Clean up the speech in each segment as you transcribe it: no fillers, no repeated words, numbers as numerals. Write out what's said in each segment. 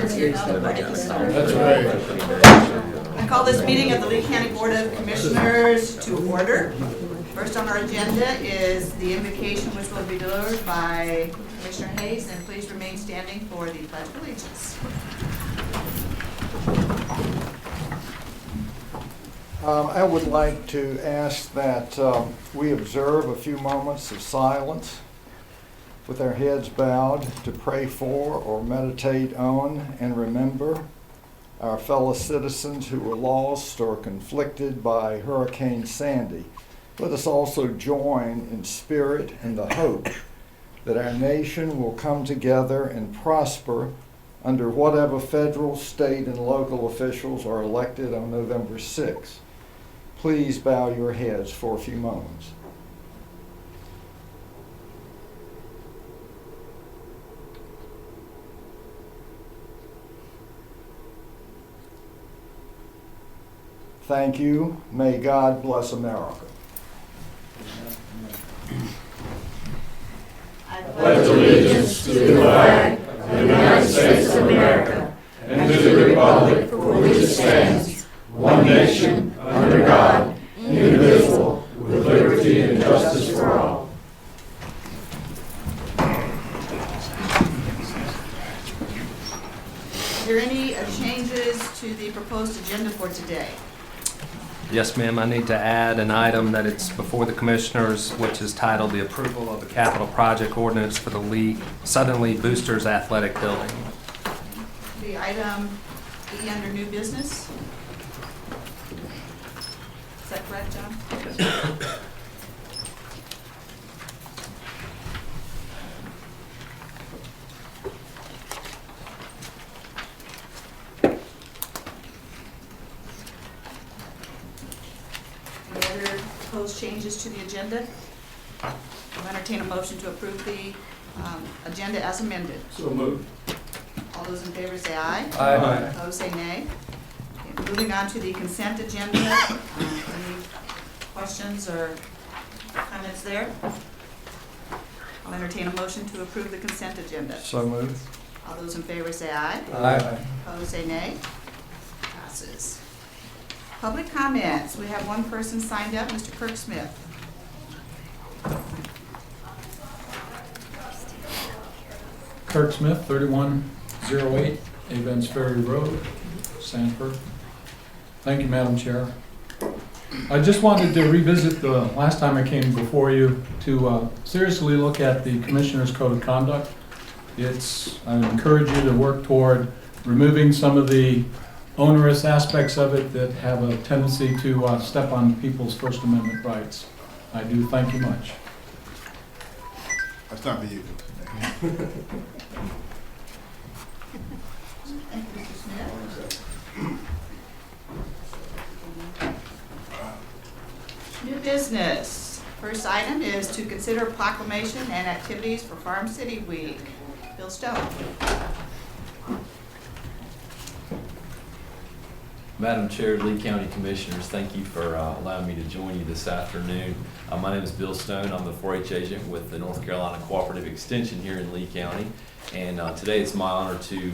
That's right. I call this meeting of the Lee County Board of Commissioners to order. First on our agenda is the invocation, which will be delivered by Commissioner Hayes, and please remain standing for the Pledge of Allegiance. I would like to ask that we observe a few moments of silence with our heads bowed to pray for or meditate on and remember our fellow citizens who were lost or conflicted by Hurricane Sandy. Let us also join in spirit in the hope that our nation will come together and prosper under whatever federal, state, and local officials are elected on November 6th. Please bow your heads for a few moments. Thank you. May God bless America. I pledge allegiance to the flag of the United States of America and to the republic for which it stands, one nation, under God, indivisible, with liberty and justice for all. Are there any changes to the proposed agenda for today? Yes, ma'am. I need to add an item that it's before the Commissioners, which is titled the approval of the capital project ordinance for the Southern Lee Boosters Athletic Building. The item E under new business? Is that correct, John? Any other proposed changes to the agenda? I'll entertain a motion to approve the agenda as amended. So moved. All those in favor say aye. Aye. Opposed say nay. Okay, moving on to the consent agenda. Any questions or comments there? I'll entertain a motion to approve the consent agenda. So moved. All those in favor say aye. Aye. Opposed say nay. Passes. Public comments. We have one person signed up, Mr. Kirk Smith. Kirk Smith, 3108 Avens Ferry Road, Sanford. Thank you, Madam Chair. I just wanted to revisit the last time I came before you to seriously look at the Commissioner's Code of Conduct. I encourage you to work toward removing some of the onerous aspects of it that have a tendency to step on people's First Amendment rights. I do thank you much. That's not for you. Thank you, Mr. Smith. New business. First item is to consider proclamation and activities for Farm City Week. Bill Stone. Madam Chair, Lee County Commissioners, thank you for allowing me to join you this afternoon. My name is Bill Stone. I'm the 4-H agent with the North Carolina Cooperative Extension here in Lee County. And today it's my honor to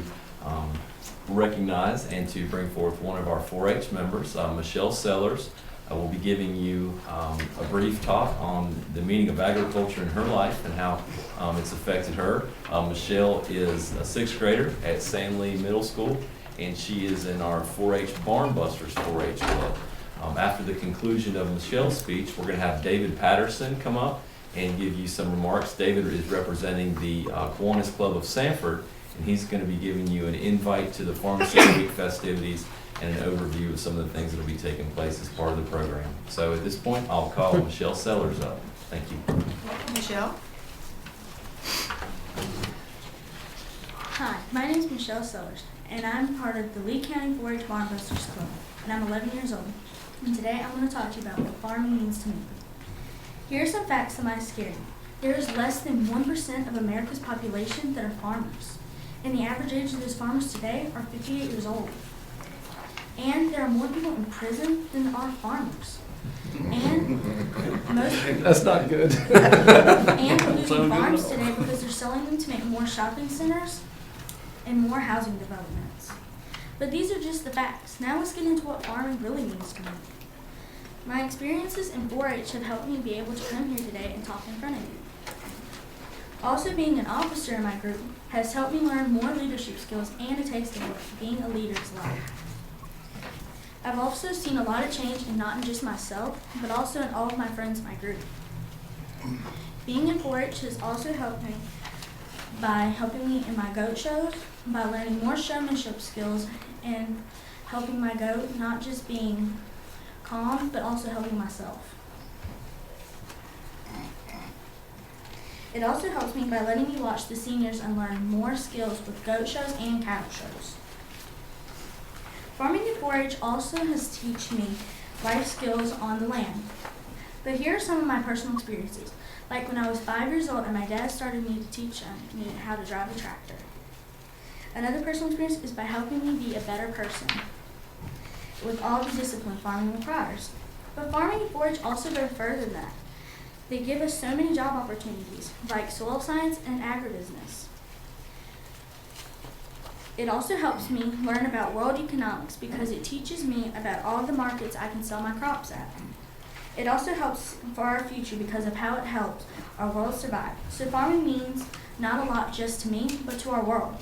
recognize and to bring forth one of our 4-H members, Michelle Sellers. I will be giving you a brief talk on the meaning of agriculture in her life and how it's affected her. Michelle is a 6th grader at San Lee Middle School, and she is in our 4-H Barn Busters 4-H club. After the conclusion of Michelle's speech, we're going to have David Patterson come up and give you some remarks. David is representing the Kiwanis Club of Sanford, and he's going to be giving you an invite to the Farm City Week festivities and an overview of some of the things that will be taking place as part of the program. So at this point, I'll call Michelle Sellers up. Thank you. Michelle. Hi, my name is Michelle Sellers, and I'm part of the Lee County 4-H Barn Busters Club, and I'm 11 years old. And today I'm going to talk to you about what farming means to me. Here are some facts that might scare you. There is less than 1% of America's population that are farmers, and the average age of those farmers today are 58 years old. And there are more people in prison than there are farmers. And most That's not good. and we're losing farms today because they're selling them to make more shopping centers and more housing developments. But these are just the facts. Now let's get into what farming really means to me. My experiences in 4-H have helped me be able to come here today and talk in front of you. Also, being an officer in my group has helped me learn more leadership skills and a taste of what being a leader is like. I've also seen a lot of change in not just myself, but also in all of my friends in my group. Being in 4-H has also helped me by helping me in my goat shows, by learning more showmanship skills, and helping my goat not just being calm, but also helping myself. It also helps me by letting me watch the seniors and learn more skills with goat shows and cattle shows. Farming in 4-H also has taught me life skills on the land. But here are some of my personal experiences. Like when I was 5 years old and my dad started me to teach me how to drive a tractor. Another personal experience is by helping me be a better person with all the discipline farming requires. But farming in 4-H also goes further than that. They give us so many job opportunities, like soil science and agribusiness. It also helps me learn about world economics because it teaches me about all the markets I can sell my crops at. It also helps for our future because of how it helps our world survive. So farming means not a lot just to me, but to our world.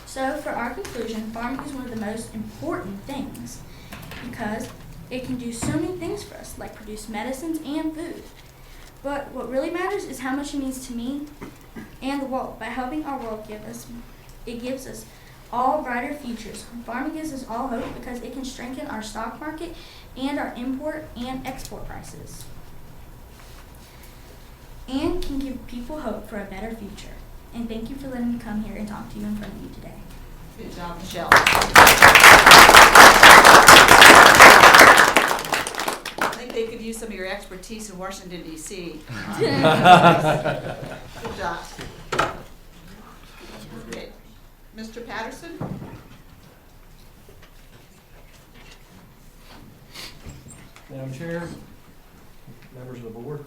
So for our conclusion, farming is one of the most important things because it can do so many things for us, like produce medicines and food. But what really matters is how much it means to me and the world. By helping our world it gives us all brighter futures. Farming gives us all hope because it can strengthen our stock market and our import and export prices. And can give people hope for a better future. And thank you for letting me come here and talk to you in front of you today. Good job, Michelle. I think they could use some of your expertise in Washington, D.C. Good job. Okay. Mr. Patterson? Madam Chair, members of the board.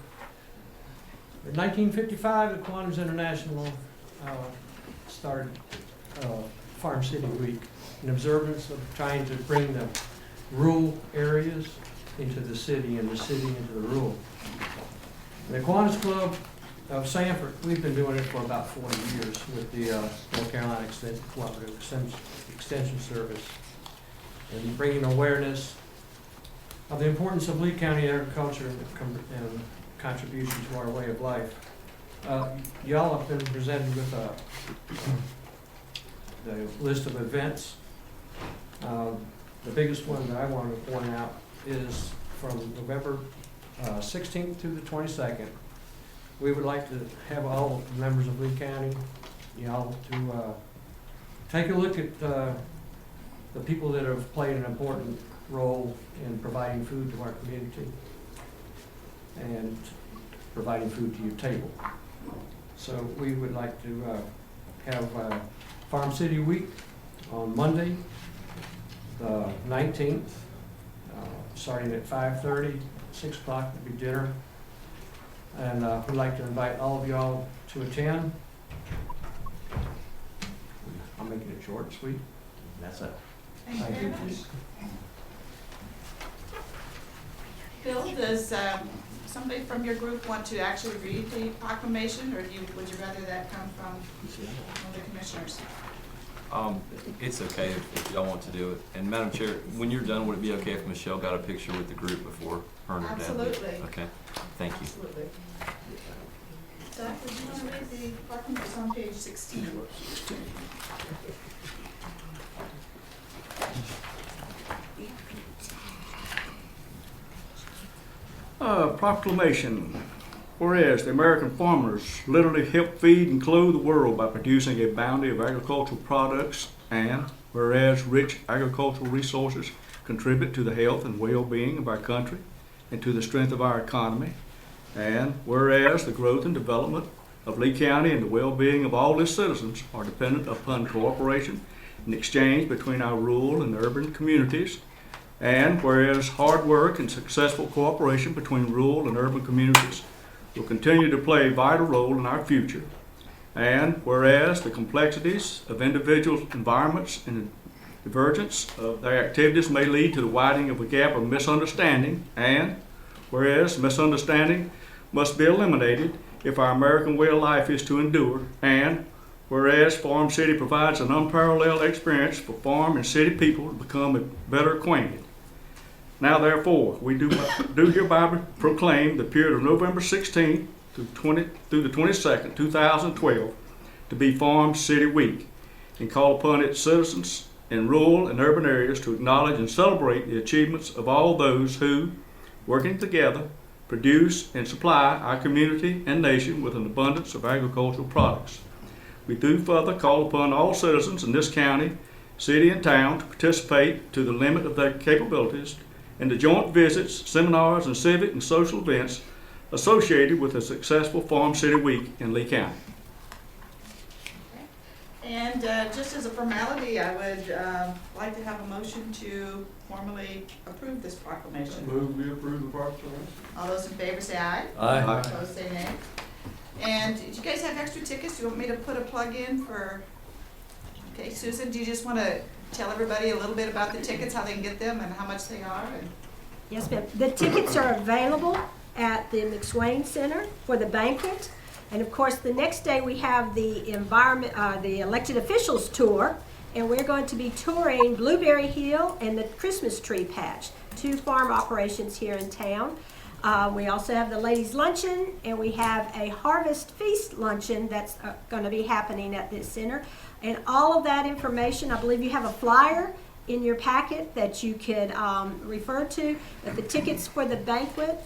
In 1955, the Kiwanis International started Farm City Week in observance of trying to bring the rural areas into the city and the city into the rural. The Kiwanis Club of Sanford, we've been doing it for about 40 years with the North Carolina Cooperative Extension Service and bringing awareness of the importance of Lee County agriculture and contribution to our way of life. Y'all have been presented with the list of events. The biggest one that I want to point out is from November 16th to the 22nd. We would like to have all members of Lee County, y'all, to take a look at the people that have played an important role in providing food to our community and providing food to your table. So we would like to have Farm City Week on Monday, the 19th, starting at 5:30, 6 o'clock would be dinner. And we'd like to invite all of y'all to attend. I'm making it short and sweet. That's it. Thank you. Bill, does somebody from your group want to actually read the proclamation, or would you rather that come from one of the commissioners? It's okay if y'all want to do it. And Madam Chair, when you're done, would it be okay if Michelle got a picture with the group before her and her dad? Absolutely. Okay, thank you. Absolutely. Doug, would you want to read the proclamation? It's on page 16. Proclamation. Whereas the American farmers literally help feed and clothe the world by producing a bounty of agricultural products, and whereas rich agricultural resources contribute to the health and well-being of our country and to the strength of our economy, and whereas the growth and development of Lee County and the well-being of all its citizens are dependent upon cooperation and exchange between our rural and urban communities, and whereas hard work and successful cooperation between rural and urban communities will continue to play a vital role in our future, And whereas the complexities of individual environments and the divergence of their activities may lead to the widening of a gap of misunderstanding, and whereas misunderstanding must be eliminated if our American way of life is to endure, and whereas Farm City provides an unparalleled experience for farm and city people to become better acquainted. Now therefore, we do hereby proclaim the period of November 16th through the 22nd, 2012, to be Farm City Week, and call upon its citizens in rural and urban areas to acknowledge and celebrate the achievements of all those who, working together, produce and supply our community and nation with an abundance of agricultural products. We do further call upon all citizens in this county, city, and town to participate to the limit of their capabilities in the joint visits, seminars, and civic and social events associated with a successful Farm City Week in Lee County. And just as a formality, I would like to have a motion to formally approve this proclamation. Move we approve the proclamation. All those in favor say aye. Aye. Opposed say nay. And do you guys have extra tickets? Do you want me to put a plug in for? Okay, Susan, do you just want to tell everybody a little bit about the tickets, how they can get them, and how much they are? And Yes, ma'am. The tickets are available at the McSwain Center for the banquet. And of course, the next day we have the elected officials tour, and we're going to be touring Blueberry Hill and the Christmas Tree Patch, 2 farm operations here in town. We also have the ladies' luncheon, and we have a harvest feast luncheon that's going to be happening at this center. And all of that information, I believe you have a flyer in your packet that you could refer to. But the tickets for the banquet,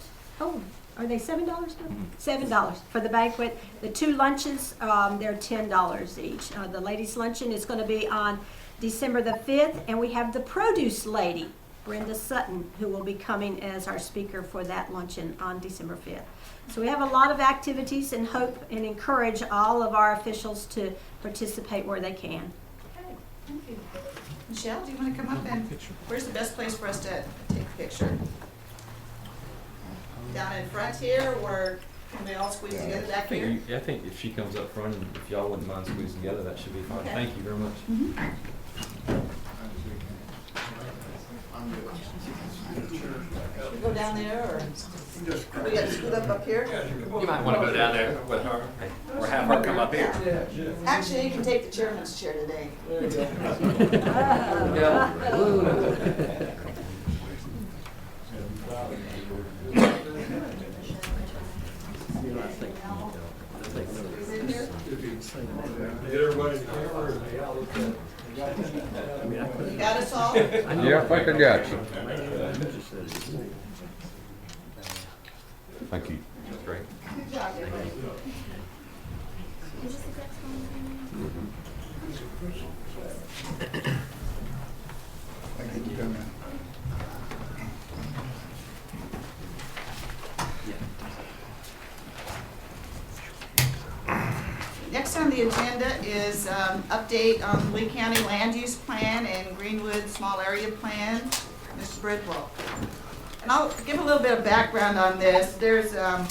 are they $7 now? $7 for the banquet. The 2 lunches, they're $10 each. The ladies' luncheon is going to be on December the 5th, and we have the produce lady, Brenda Sutton, who will be coming as our speaker for that luncheon on December 5th. So we have a lot of activities and hope and encourage all of our officials to participate where they can. okay, thank you. Michelle, do you want to come up and where's the best place for us to take a picture? Down in front here, or can they all squeeze together back here? I think if she comes up front, and if y'all wouldn't mind squeezing together, that should be fine. Okay. Thank you very much. Should we go down there, or we got to scoot up here? You might want to go down there with her, or have her come up here. Actually, you can take the chairman's chair today. Is it here? Get everybody in You got us all? Yeah, I think I got you. Thank you. That's great. Good job, everybody. Is this the next one? Thank you for coming. Next on the agenda is update on the Lee County Land Use Plan and Greenwood Small Area Plan. Mr. Bridwell. And I'll give a little bit of background on this. There's a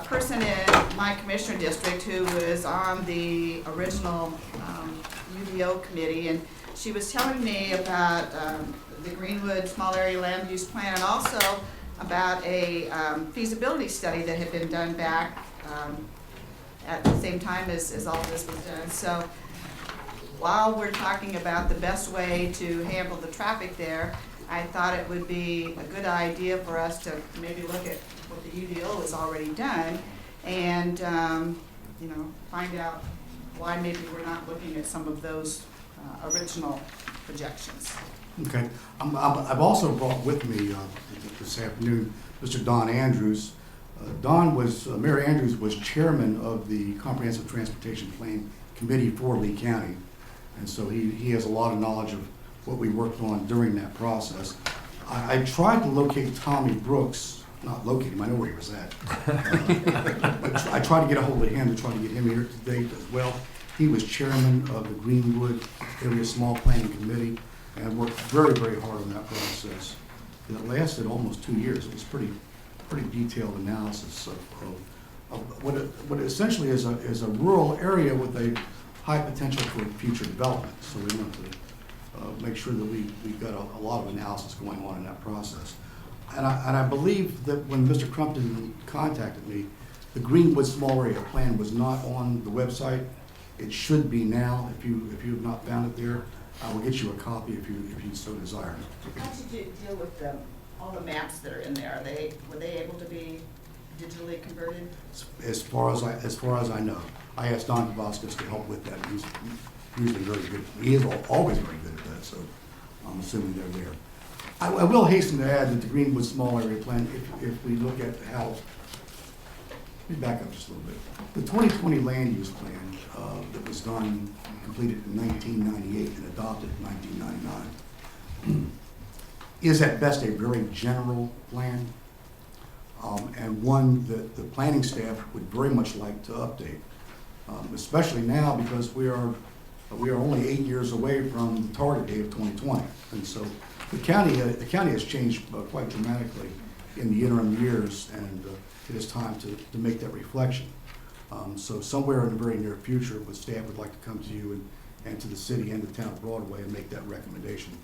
person in my commissioner district who was on the original UDO committee, and she was telling me about the Greenwood Small Area Land Use Plan, and also about a feasibility study that had been done back at the same time as all this was done. So while we're talking about the best way to handle the traffic there, I thought it would be a good idea for us to maybe look at what the UDO has already done and, find out why maybe we're not looking at some of those original projections. Okay. I've also brought with me this afternoon Mr. Don Andrews. Mayor Andrews was chairman of the Comprehensive Transportation Plan Committee for Lee County. And so he has a lot of knowledge of what we worked on during that process. I tried to locate Tommy Brooks, not locate him, I know where he was at. But I tried to get a hold of him to try to get him here today as well. He was chairman of the Greenwood Area Small Planning Committee and worked very, very hard on that process. And it lasted almost 2 years. It was pretty detailed analysis of what essentially is a rural area with a high potential for future development. So we want to make sure that we've got a lot of analysis going on in that process. And I believe that when Mr. Crumpton contacted me, the Greenwood Small Area Plan was not on the website. It should be now. If you have not found it there, I will get you a copy if you so desire. How did you deal with all the maps that are in there? Were they able to be digitally converted? As far as I know, I asked Don Kavaskas to help with that. He's usually very good. He is always very good at that, so I'm assuming they're there. I will hasten to add that the Greenwood Small Area Plan, if we look at how, let me back up just a little bit. The 2020 Land Use Plan that was done, completed in 1998 and adopted in 1999, is at best a very general plan, and one that the planning staff would very much like to update, especially now because we are only 8 years away from the target date of 2020, and so the county has changed quite dramatically in the interim years, and it is time to make that reflection. So somewhere in the very near future, the staff would like to come to you and to the city and the town of Broadway and make that recommendation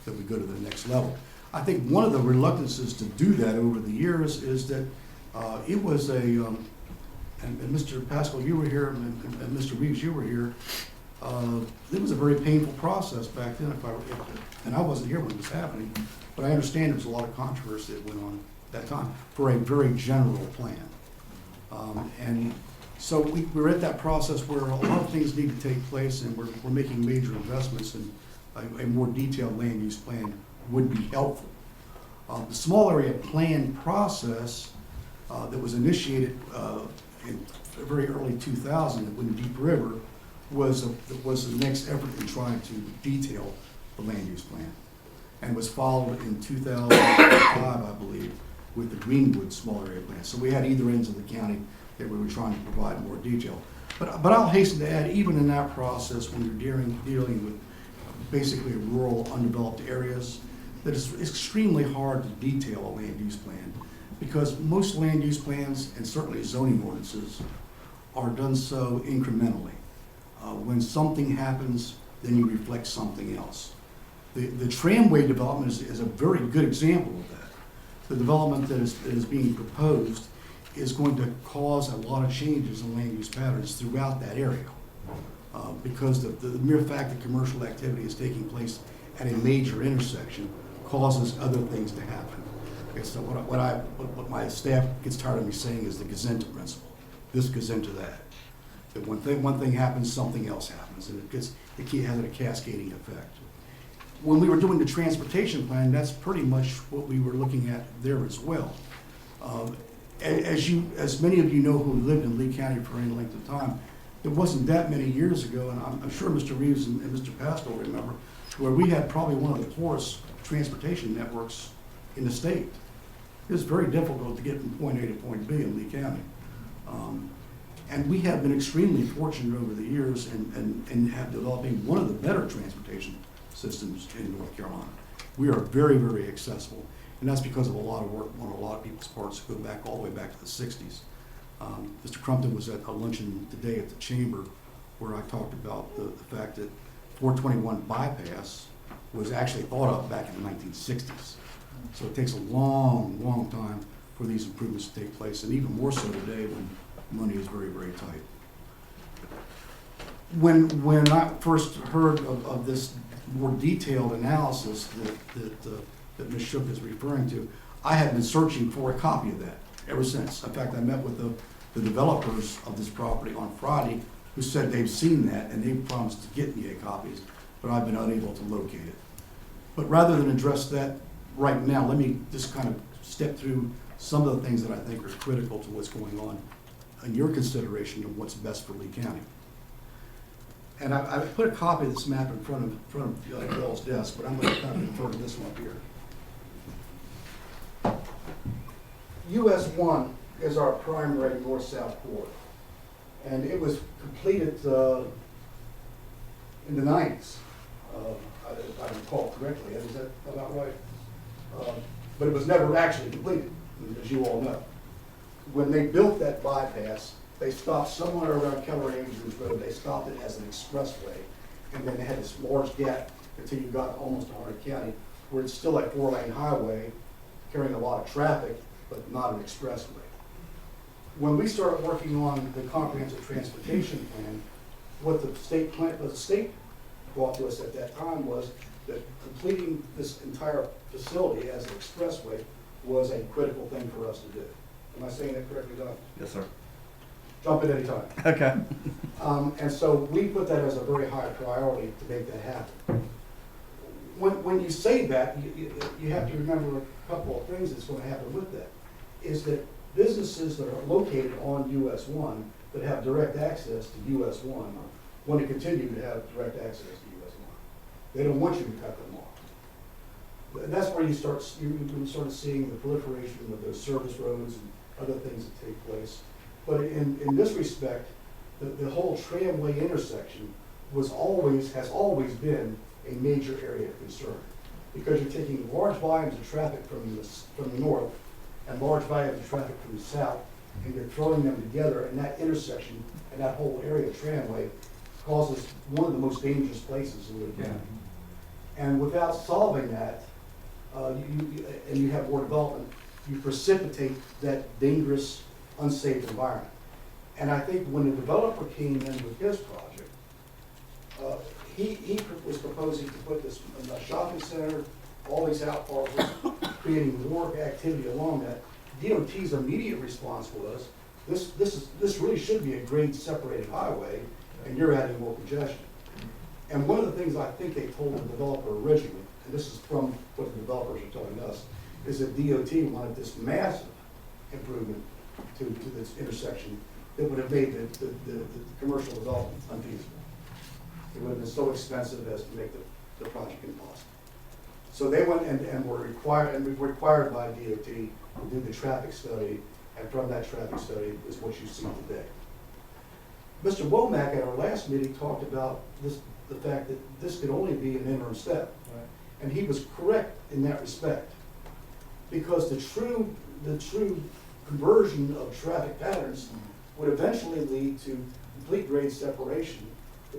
that we go to the next level. I think one of the reluctances to do that over the years is that it was and Mr. Pascal, you were here, and Mr. Reeves, you were here. It was a very painful process back then, and I wasn't here when it was happening, but I understand there was a lot of controversy that went on at that time for a very general plan. And so we're at that process where a lot of things need to take place, and we're making major investments, and a more detailed land use plan would be helpful. The small area plan process that was initiated in very early 2000 when Deep River was the next effort in trying to detail the land use plan, and was followed in 2005, I believe, with the Greenwood Small Area Plan. So we had either ends of the county that we were trying to provide more detail. But I'll hasten to add, even in that process, when you're dealing with basically rural, undeveloped areas, that it's extremely hard to detail a land use plan, because most land use plans, and certainly zoning ordinances, are done so incrementally. When something happens, then you reflect something else. The tramway development is a very good example of that. The development that is being proposed is going to cause a lot of changes in land use patterns throughout that area, because the mere fact that commercial activity is taking place at a major intersection causes other things to happen. Okay, so what my staff gets tired of me saying is the Gazenta principle. This goes into that. That one thing happens, something else happens, and it has a cascading effect. When we were doing the transportation plan, that's pretty much what we were looking at there as well. As many of you know who lived in Lee County for any length of time, it wasn't that many years ago, and I'm sure Mr. Reeves and Mr. Pascal remember, where we had probably one of the poorest transportation networks in the state. It was very difficult to get from point A to point B in Lee County. And we have been extremely fortunate over the years and have developing one of the better transportation systems in North Carolina. We are very, very accessible, and that's because of a lot of work on a lot of people's parts go back all the way back to the 60s. Mr. Crumpton was at a luncheon today at the Chamber where I talked about the fact that 421 bypass was actually thought of back in the 1960s. So it takes a long, long time for these improvements to take place, and even more so today when money is very, very tight. When I first heard of this more detailed analysis that Ms. Shook is referring to, I had been searching for a copy of that ever since. In fact, I met with the developers of this property on Friday, who said they've seen that and they've promised to get me a copy, but I've been unable to locate it. But rather than address that right now, let me just kind of step through some of the things that I think are critical to what's going on in your consideration of what's best for Lee County. And I put a copy of this map in front of Bill's desk, but I'm going to kind of refer to this one up here. US 1 is our primary north-south corridor, and it was completed in the 90s, if I recall correctly. Is that about right? But it was never actually completed, as you all know. when they built that bypass, they stopped somewhere around Keller Andrews Road. They stopped it as an expressway. And then they had this large gap until you got almost to Harnett County, where it's still a 4-lane highway carrying a lot of traffic, but not an expressway. When we started working on the comprehensive transportation plan, what the state brought to us at that time was that completing this entire facility as an expressway was a critical thing for us to do. Am I saying that correctly, Don? Yes, sir. Jump in any time. Okay. And so we put that as a very high priority to make that happen. When you say that, you have to remember a couple of things that's going to happen with that. Is that businesses that are located on US 1 that have direct access to US 1 want to continue to have direct access to US 1. They don't want you to cut them off. And that's where you start seeing the proliferation of those service roads and other things that take place. But in this respect, the whole tramway intersection has always been a major area of concern, because you're taking large volumes of traffic from the north and large volumes of traffic from the south, and you're throwing them together, and that intersection and that whole area of tramway causes one of the most dangerous places in the county. And without solving that, and you have more development, you precipitate that dangerous, unsafe environment. And I think when the developer came in with his project, he was proposing to put this in a shopping center, all these out parcels, creating more activity along that. DOT's immediate response was, this really should be a grade separated highway, and you're adding more congestion. And one of the things I think they told the developer originally, and this is from what the developers are telling us, is that DOT wanted this massive improvement to this intersection that would have made the commercial development unfeasible. It would have been so expensive as to make the project impossible. So they went and were required by DOT to do the traffic study, and from that traffic study is what you see today. Mr. Womack at our last meeting talked about the fact that this could only be an interim step. Right. And he was correct in that respect, because the true conversion of traffic patterns would eventually lead to complete grade separation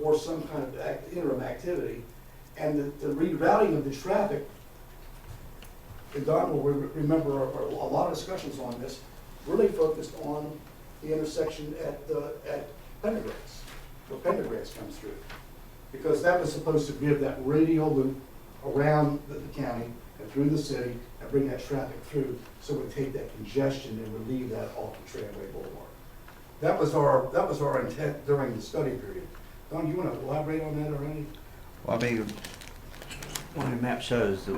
or some kind of interim activity, and the rerouting of the traffic. And Don will remember a lot of discussions on this, really focused on the intersection at Pendergrass, where Pendergrass comes through, because that was supposed to give that radial loop around the county and through the city and bring that traffic through, so it would take that congestion and relieve that off the Tramway Boulevard. That was our intent during the study period. Don, you want to elaborate on that or any? Well, I mean, one of the map shows that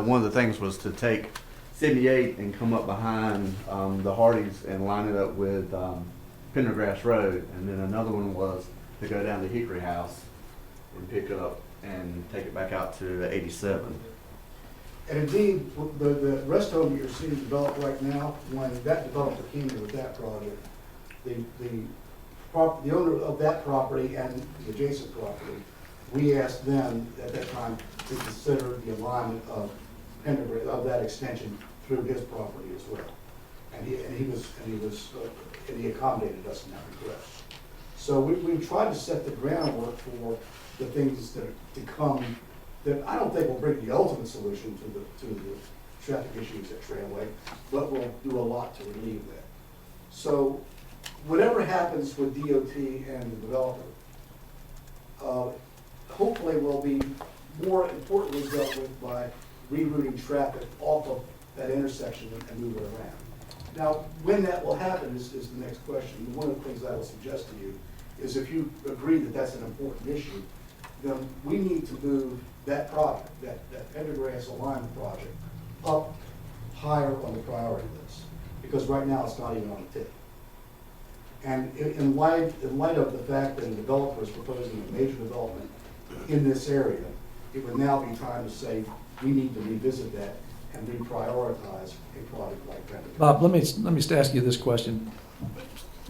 one of the things was to take 78 and come up behind the Hardys and line it up with Pendergrass Road, and then another one was to go down to Hickory House and pick up and take it back out to 87. And indeed, the rest home that you're seeing developed right now, when that developer came in with that project, the owner of that property and the adjacent property, we asked them at that time to consider the alignment of Pendergrass, of that extension through his property as well. And he accommodated us in that request. So we've tried to set the groundwork for the things that are to come, that I don't think will bring the ultimate solution to the traffic issues at Tramway, but will do a lot to relieve that. So whatever happens with DOT and the developer, hopefully will be more importantly dealt with by rerouting traffic off of that intersection and move it around. Now, when that will happen is the next question. One of the things I will suggest to you is, if you agree that that's an important issue, then we need to move that project, that Pendergrass alignment project, up higher on the priority list, because right now it's not even on the tip. And in light of the fact that a developer is proposing a major development in this area, it would now be time to say we need to revisit that and reprioritize a project like Pendergrass. Bob, let me just ask you this question.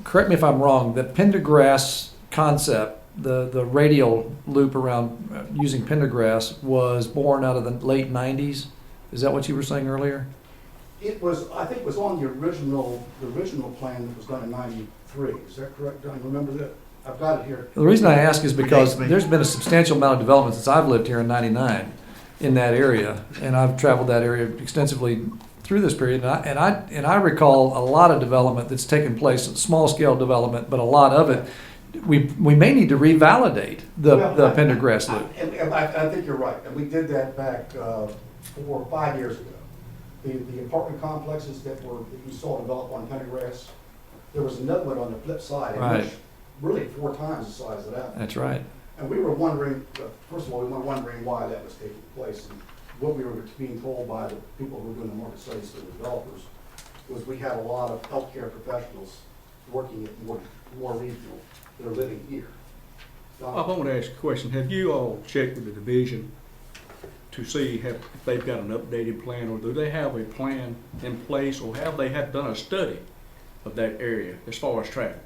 Correct me if I'm wrong, the Pendergrass concept, the radial loop around using Pendergrass, was born out of the late 90s. Is that what you were saying earlier? It was, I think it was on the original plan that was done in '93. Is that correct, Don? Remember that? I've got it here. The reason I ask is because Predates me. there's been a substantial amount of development since I've lived here in '99 in that area, and I've traveled that area extensively through this period, and I recall a lot of development that's taken place, small scale development, but a lot of it we may need to revalidate the Pendergrass Loop. And I think you're right, and we did that back 4 or 5 years ago. The apartment complexes that you saw develop on Pendergrass, there was another one on the flip side, and Right. which really 4 times the size of that. That's right. And we were wondering, first of all, we were wondering why that was taking place. And what we were being told by the people who were doing the market studies for the developers was we had a lot of healthcare professionals working at more regional that are living here. I want to ask a question. Have you all checked with the division to see if they've got an updated plan, or do they have a plan in place, or have they done a study of that area as far as traffic?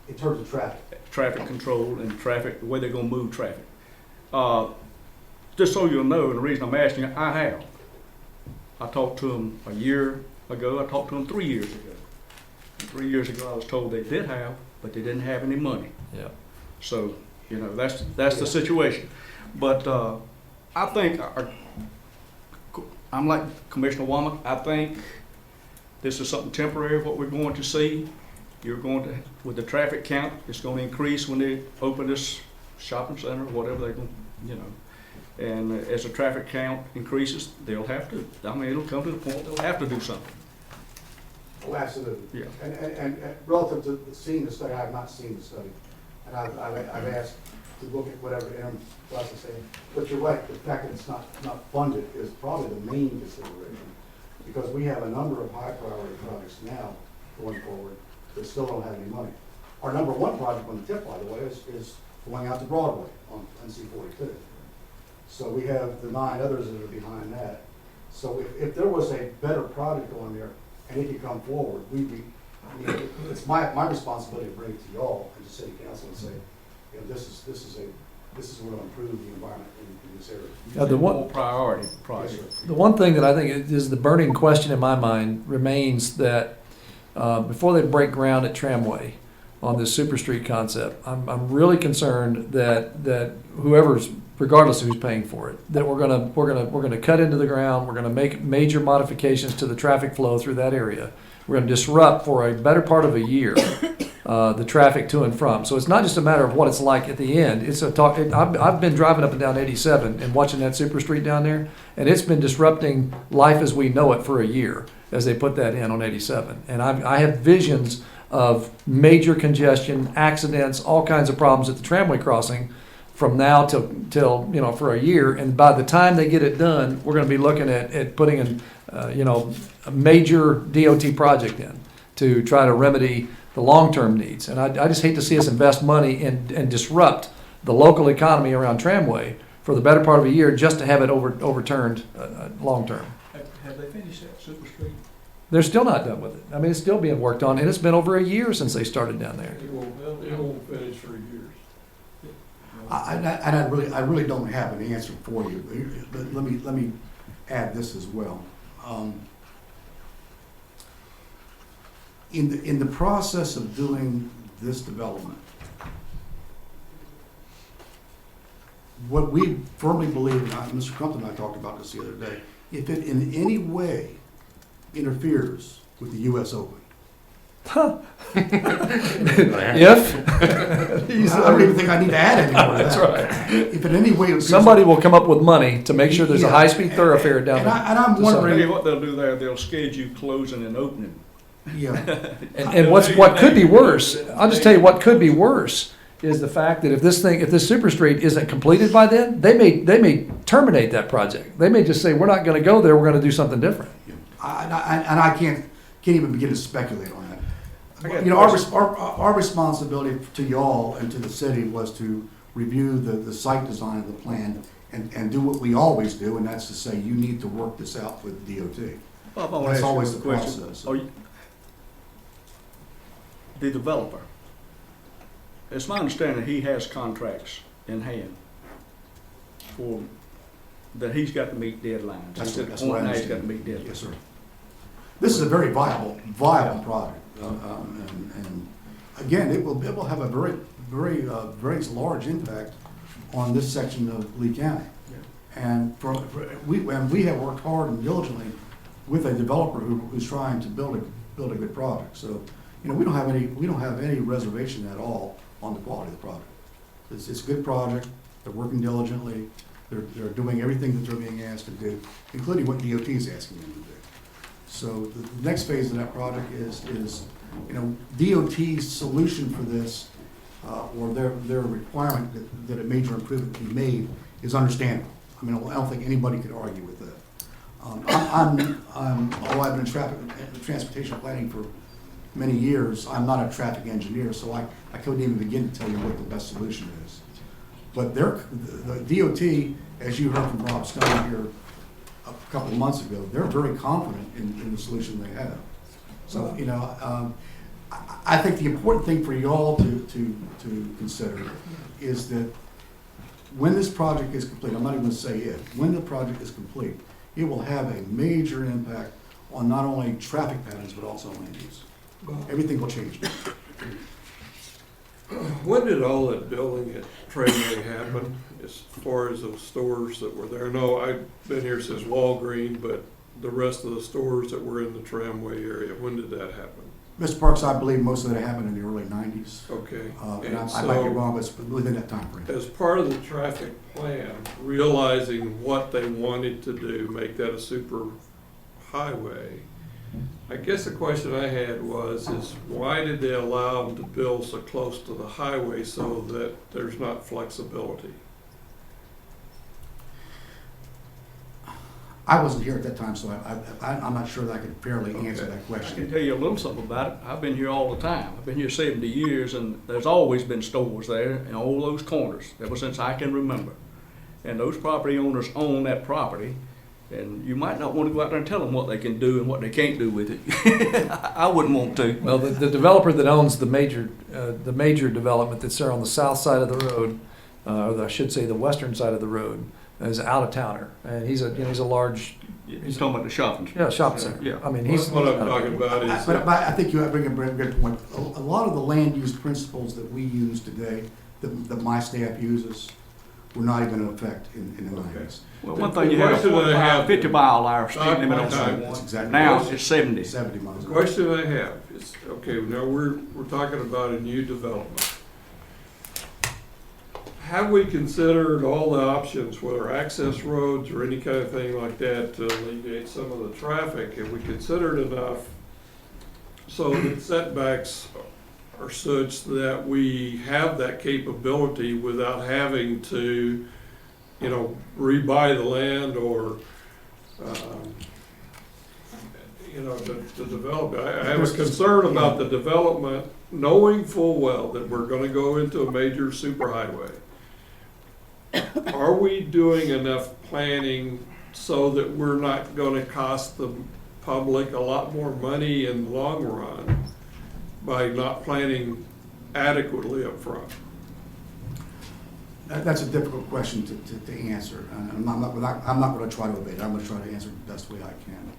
In terms of traffic. Traffic control and traffic, the way they're gonna move traffic. Just so you'll know, and the reason I'm asking you, I have. I talked to them a year ago, I talked to them 3 years ago. And 3 years ago, I was told they did have, but they didn't have any money. Yeah. So, that's the situation. But I think, I'm like Commissioner Womack, I think this is something temporary, what we're going to see. You're going to, with the traffic count, it's going to increase when they open this shopping center, whatever they're going to, And as the traffic count increases, they'll have to. I mean, it'll come to the point they'll have to do something. Oh, absolutely. Yeah. And relative to seeing the study, I have not seen the study. And I've asked to look at whatever Aaron was saying. But you're right, the fact that it's not funded is probably the main consideration. Because we have a number of high priority projects now going forward that still don't have any money. Our number one project on the tip, by the way, is going out to Broadway on NC-42. So we have the 9 others that are behind that. So if there was a better project on there and it could come forward, it's my responsibility to bring it to y'all and to city council and say, this is going to improve the environment in this area. The one More priority project. The one thing that I think is the burning question in my mind remains that before they break ground at Tramway on this super street concept, I'm really concerned that whoever's, regardless of who's paying for it, that we're gonna cut into the ground, we're gonna make major modifications to the traffic flow through that area. We're gonna disrupt for a better part of a year the traffic to and from. So it's not just a matter of what it's like at the end. It's I've been driving up and down 87 and watching that super street down there, and it's been disrupting life as we know it for a year as they put that in on 87. And I have visions of major congestion, accidents, all kinds of problems at the tramway crossing from now till for a year. And by the time they get it done, we're going to be looking at putting in a major DOT project in to try to remedy the long-term needs. And I just hate to see us invest money and disrupt the local economy around Tramway for the better part of a year just to have it overturned long-term. Have they finished that Super Street? They're still not done with it. I mean, it's still being worked on, and it's been over a year since they started down there. It won't finish for years. I really don't have an answer for you. But let me add this as well. In the process of doing this development, what we firmly believe, and Mr. Crumpton and I talked about this the other day, if it in any way interferes with the U.S. Open. If? I don't even think I need to add any more to that. That's right. If in any way Somebody will come up with money to make sure there's a Yeah. high-speed thoroughfare down there. And I'm Tell wondering, you what they'll do there, they'll schedule closing and opening. yeah, And what could be worse, I'll just tell you what could be worse is the fact that if this super street isn't completed by then, they may terminate that project. They may just say, we're not going to go there, we're going to do something different. I can't even begin to speculate on that. I got You know, questions. our responsibility to y'all and to the city was to review the site design of the plan and do what we always do, and that's to say, you need to work this out with DOT. Bob, I want to That's ask always you a the question. process. The developer, it's my understanding he has contracts in hand that he's got to meet deadlines. That's He said what I point now he's understand. got to meet deadlines. Yes, sir. this is a very viable product. And again, it will have a very large impact on this section of Lee County. And we have worked hard and diligently with a developer who's trying to build a good product. So, you know, we don't have any reservation at all on the quality of the product. It's a good project. They're working diligently. They're doing everything that they're being asked to do, including what DOT is asking them to do. So the next phase of that project is you know, DOT's solution for this, or their requirement that a major improvement be made is understandable. I mean, I don't think anybody could argue with that. Although I've been in transportation planning for many years, I'm not a traffic engineer, so I couldn't even begin to tell you what the best solution is. But the DOT, as you heard from Rob Stone here a couple of months ago, they're very confident in the solution they have. So, you know, I think the important thing for you all to consider is that when this project is complete, I'm not even going to say if, when the project is complete, it will have a major impact on not only traffic patterns, but also land use. Everything will change. When did all that building at Tramway happen, as far as those stores that were there? No, I've been here since Walgreen, but the rest of the stores that were in the Tramway area, when did that happen? Mr. Parks, I believe most of that happened in the early 90s. Okay. And I might be wrong, but it's within that time frame. As part of the traffic plan, realizing what they wanted to do, make that a super highway, I guess the question I had is why did they allow them to build so close to the highway so that there's not flexibility? I wasn't here at that time, so I'm not sure that I could fairly answer that I question. can tell you a little something about it. I've been here all the time. I've been here 70 years, and there's always been stores there in all those corners, ever since I can remember. And those property owners own that property, and you might not want to go out there and tell them what they can do and what they can't do with it. I wouldn't want to. Well, the developer that owns the major development that's there on the south side of the road, or I should say the western side of the road, is out of towner, and he's a large. He's talking about the shopping. Yeah, shopping center. Yeah. I mean, he's. What I'm talking about is. But I think you bring a good point. A lot of the land use principles that we use today, that my staff uses, were not even in effect in the 90s. Well, one thing you have, question that I have- 50 mile an hour speed Not limit my on time. some. That's exactly Now right. it's 70. 70 miles. The question I have is, okay, now we're talking about a new development. Have we considered all the options, whether access roads or any kind of thing like that, to alleviate some of the traffic? Have we considered enough so that setbacks are such that we have that capability without having to, you know, rebuy the land or, you know, to develop it? I have a concern about the development, knowing full well that we're gonna go into a major superhighway. Are we doing enough planning so that we're not gonna cost the public a lot more money in the long run by not planning adequately up front? That's a difficult question to answer. And I'm not going to try to evade it. I'm going to try to answer it the best way I can.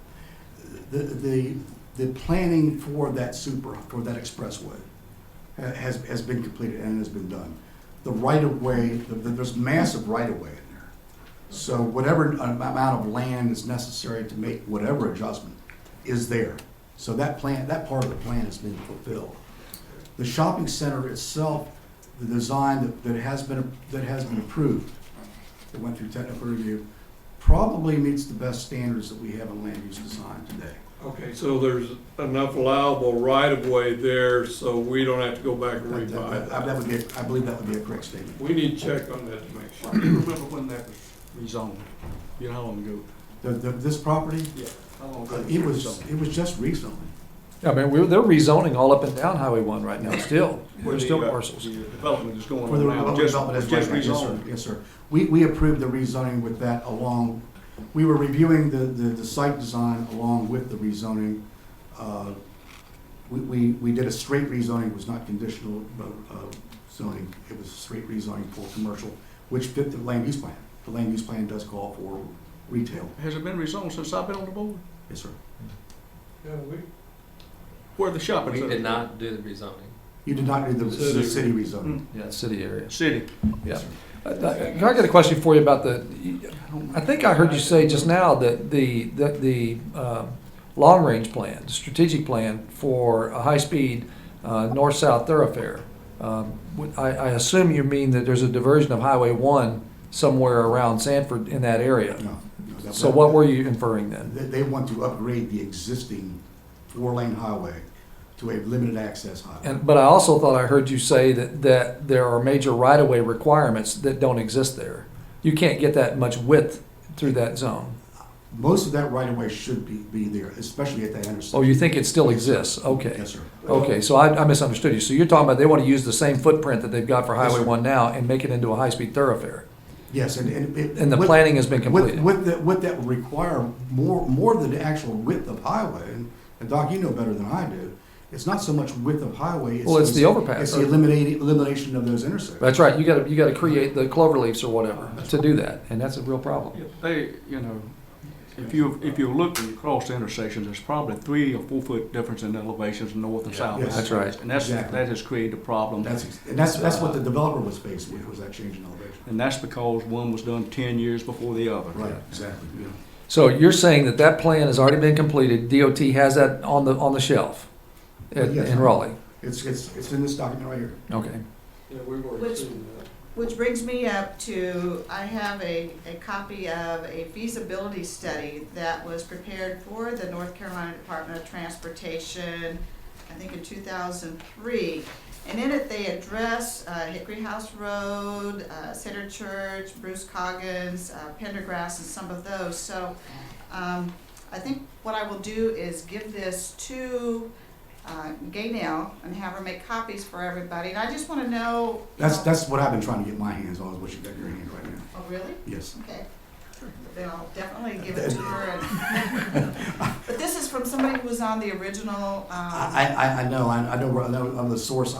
The planning for that expressway has been completed and has been done. The right-of-way, there's massive right-of-way in there. So whatever amount of land is necessary to make whatever adjustment is there. So that part of the plan has been fulfilled. The shopping center itself, the design that has been approved, that went through technical review, probably meets the best standards that we have in land use design today. Okay, so there's enough allowable right-of-way there, so we don't have to go back and rebuy that. I believe that would be a correct statement. We need to check on that to make sure. I remember when that was rezoned. You know how long ago? This property, Yeah. How long ago? it was just recently. I mean, they're rezoning all up and down Highway 1 right now. Still, there's still parcels. The development is going For the on now. development is Just right now. Yes, sir. rezoned. Yes, sir. We approved the rezoning with that along, we were reviewing the site design along with the rezoning. We did a straight rezoning, it was not conditional zoning, it was straight rezoning for commercial, which fit the land use plan. The land use plan does call for retail. Has it been rezoned since I've been on the board? Yes, sir. Where the shopping We center. did not do the rezoning. You did not do the city rezoning. Yeah, city area. City. Yeah. I got a question for you about I think I heard you say just now that the long-range plan, the strategic plan for a high-speed north-south thoroughfare, I assume you mean that there's a diversion of Highway 1 somewhere around Sanford in that area. No. So what were you inferring then? They want to upgrade the existing four-lane highway to a limited access highway. But I also thought I heard you say that there are major right-of-way requirements that don't exist there. You can't get that much width through that zone. Most of that right-of-way should be there, especially at that intersection. Oh, you think it still exists? Okay. Yes, sir. Okay, so I misunderstood you. So you're talking about they want to use the same footprint that they've got for Yes, Highway sir. 1 now and make it into a high-speed thoroughfare. Yes, and And the planning has been completed. What that would require more than the actual width of highway, and Doc, you know better than I do, it's not so much width of highway. Well, it's the overpass. It's the elimination of those intersections. That's right. You got to create the clover leaves or whatever to do that, and that's a real problem. They, if you look across the intersections, there's probably 3 or 4 foot difference in elevations north and south. Yes. That's right. And Exactly. that has created a problem. That's what the developer was faced with, was that change in elevation. And that's because one was done 10 years before the other. Right, exactly, yeah. So you're saying that plan has already been completed. DOT has that on the shelf Yes. in Raleigh. It's in this document right here. Okay. Which brings me up to, I have a copy of a feasibility study that was prepared for the North Carolina Department of Transportation, I think in 2003. And in it, they address Hickory House Road, Center Church, Bruce Coggins, Pendergrass, and some of those. So I think what I will do is give this to Gaynell and have her make copies for everybody. And I just want to know. That's what I've been trying to get my hands on, is what you got in your hand right now. Oh, really? Yes. Okay. Then I'll definitely give it to her. But this is from somebody who was on the original. I know I'm the source.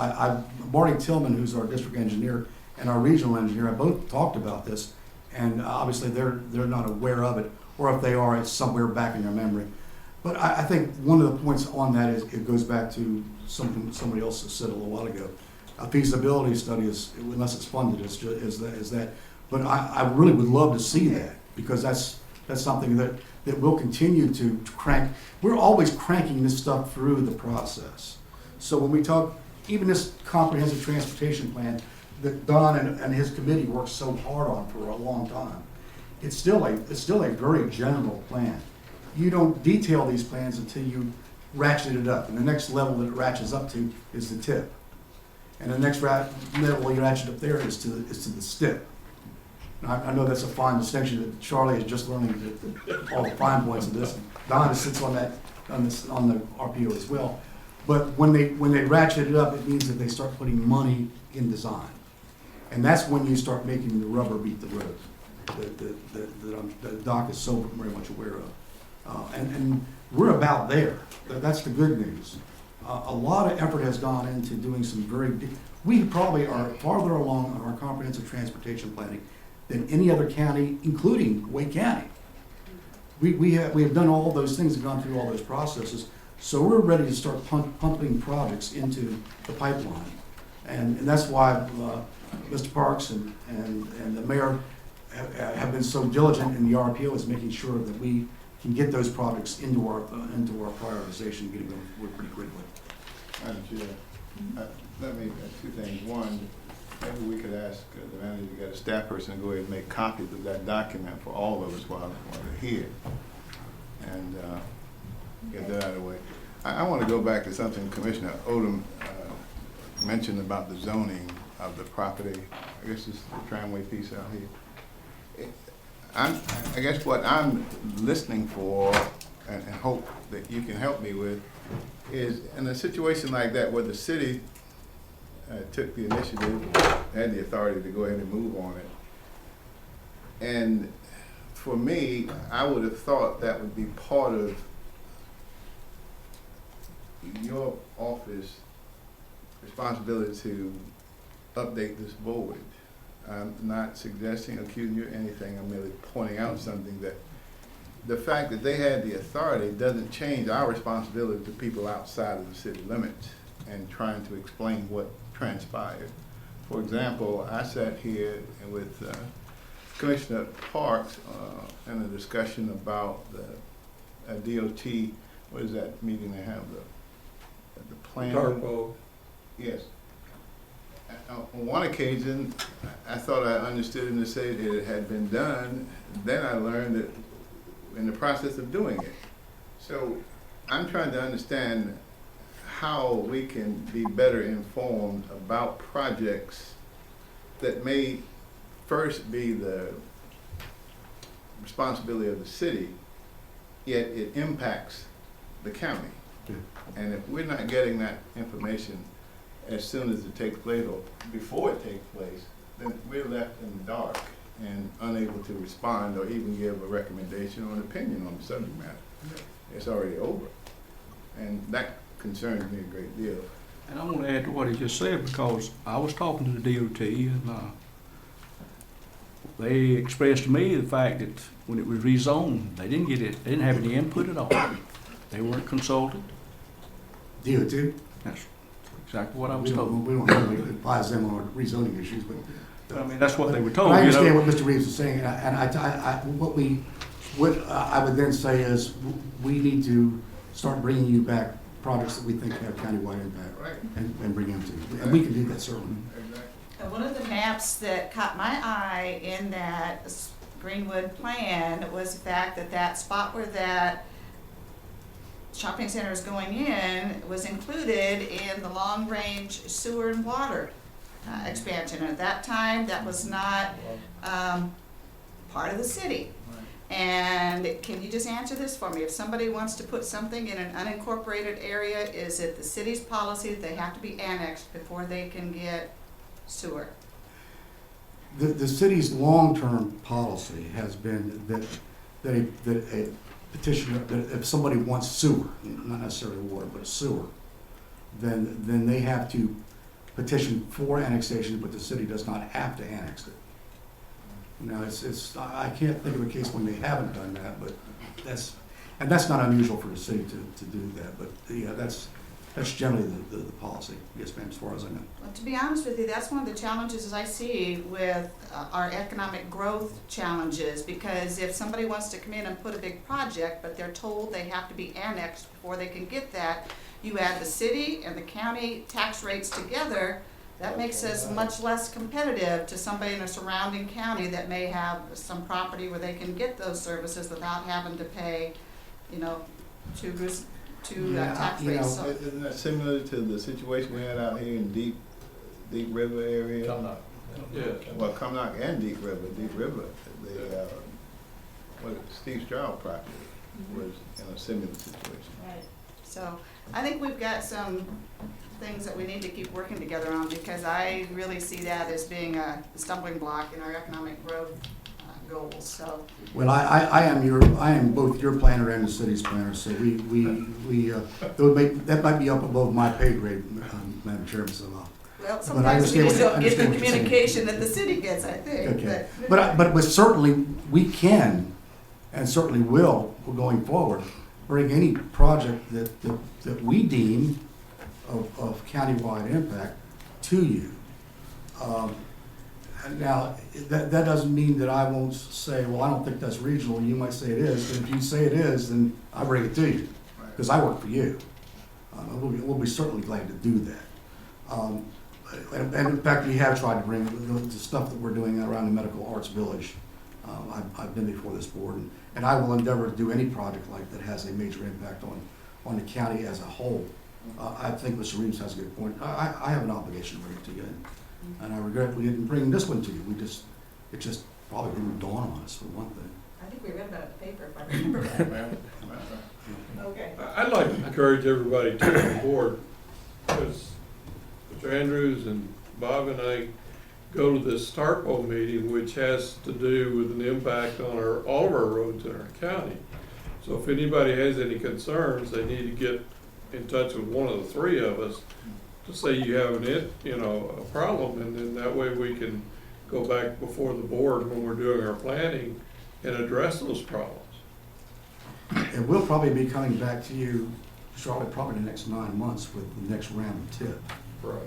Marty Tillman, who's our district engineer, and our regional engineer, I both talked about this, and obviously they're not aware of it, or if they are, it's somewhere back in their memory. But I think one of the points on that is it goes back to something somebody else said a little while ago. A feasibility study is, unless it's funded, is that. But I really would love to see that, because that's something that we'll continue to crank. We're always cranking this stuff through the process. So when we talk, even this comprehensive transportation plan that Don and his committee worked so hard on for a long time, it's still a very general plan. You don't detail these plans until you ratchet it up, and the next level that it ratchets up to is the tip, and the next level you ratchet up there is to the stip. I know that's a fine distinction that Charlie is just learning all the fine points of this. Don sits on the RPO as well. But when they ratchet it up, it means that they start putting money in design, and that's when you start making the rubber meet the road. That Doc is so very much aware of, and we're about there. That's the good news. A lot of effort has gone into doing some we probably are farther along on our comprehensive transportation planning than any other county, including Wake County. We have done all those things and gone through all those processes, so we're ready to start pumping projects into the pipeline, and that's why Mr. Parks and the mayor have been so diligent in the RPO, is making sure that we can get those projects into our prioritization, getting them pretty quickly. Madam Chair, let me add 2 things. One, maybe we could ask the manager to get a staff person to go ahead and make copies of that document for all of us while they're here, and get that out of the way. I want to go back to something Commissioner Odom mentioned about the zoning of the property. I guess it's the tramway piece out here. I guess what I'm listening for, and hope that you can help me with, is in a situation like that where the city took the initiative, had the authority to go ahead and move on it. And for me, I would have thought that would be part of your office responsibility to update this board. I'm not suggesting, accusing you of anything. I'm merely pointing out something that the fact that they had the authority doesn't change our responsibility to people outside of the city limits and trying to explain what transpired. For example, I sat here with Commissioner Parks in a discussion about the DOT, what is that meeting they have, the plan? Carpo. Yes. On one occasion, I thought I understood him to say that it had been done. Then I learned that in the process of doing it. So I'm trying to understand how we can be better informed about projects that may first be the responsibility of the city, yet it impacts the county. And if we're not getting that information as soon as it takes place or before it takes place, then we're left in the dark and unable to respond or even give a recommendation or an opinion on the subject matter. It's already over. And that concerns me a great deal. And I want to add to what he just said, because I was talking to the DOT, and they expressed to me the fact that when it was rezoned, they didn't get it, they didn't have any input at all. They weren't consulted. DOT? That's exactly what I was We told. don't really advise them on rezoning issues, but. I mean, that's what they were told. But I you know. understand what Mr. Reeves is saying, and what I would then say is, we need to start bringing you back projects that we think have countywide impact. Right. And bring them to you. And we can do that, certainly. One of the maps that caught my eye in that Greenwood plan was the fact that that spot where that shopping center is going in was included in the long-range sewer and water expansion. At that time, that was not part of the city. And can you just answer this for me? If somebody wants to put something in an unincorporated area, is it the city's policy that they have to be annexed before they can get sewer? The city's long-term policy has been that a petitioner, that if somebody wants sewer, not necessarily water, but sewer, then they have to petition for annexation, but the city does not have to annex it. Now, I can't think of a case when they haven't done that, but that's not unusual for the city to do that, but yeah, that's generally the policy, yes ma'am, as far as I know. Well, to be honest with you, that's one of the challenges as I see with our economic growth challenges, because if somebody wants to come in and put a big project, but they're told they have to be annexed before they can get that, you add the city and the county tax rates together, that makes us much less competitive to somebody in a surrounding county that may have some property where they can get those services without having to pay, two tax rates. So- Isn't that similar to the situation we had out here in Deep River area? Yeah. Well, Cumnock and Deep River. Deep River, Steve Stroud property was in a similar situation. Right. So I think we've got some things that we need to keep working together on, because I really see that as being a stumbling block in our economic growth goals. So. Well, I am both your planner and the city's planner, so that might be up above my pay grade, Madam Chairman, so. Well, I sometimes we understand just don't get the what you're saying. communication that the city gets, I think. Okay, but certainly we can, and certainly will, going forward, bring any project that we deem of countywide impact to you. Now, that doesn't mean that I won't say, well, I don't think that's regional. You might say it is, but if you say it is, then I bring it to you, because I work for you. We'll be certainly glad to do that. And in fact, we have tried to bring the stuff that we're doing around the Medical Arts Village. I've been before this board, and I will endeavor to do any project like that has a major impact on the county as a whole. I think Mr. Reeves has a good point. I have an obligation to bring it to you, and I regret we didn't bring this one to you. It just probably didn't dawn on us, for one thing. I think we read about it in the paper, if I remember right. Okay. I'd like to encourage everybody to come on board, because Mr. Andrews and Bob and I go to this TARPO meeting, which has to do with an impact on all of our roads in our county. So if anybody has any concerns, they need to get in touch with one of the three of us to say you have a problem, and then that way we can go back before the board when we're doing our planning and address those problems. And we'll probably be coming back to you, Charlotte, probably in the next 9 months with the next round of TIP. Right.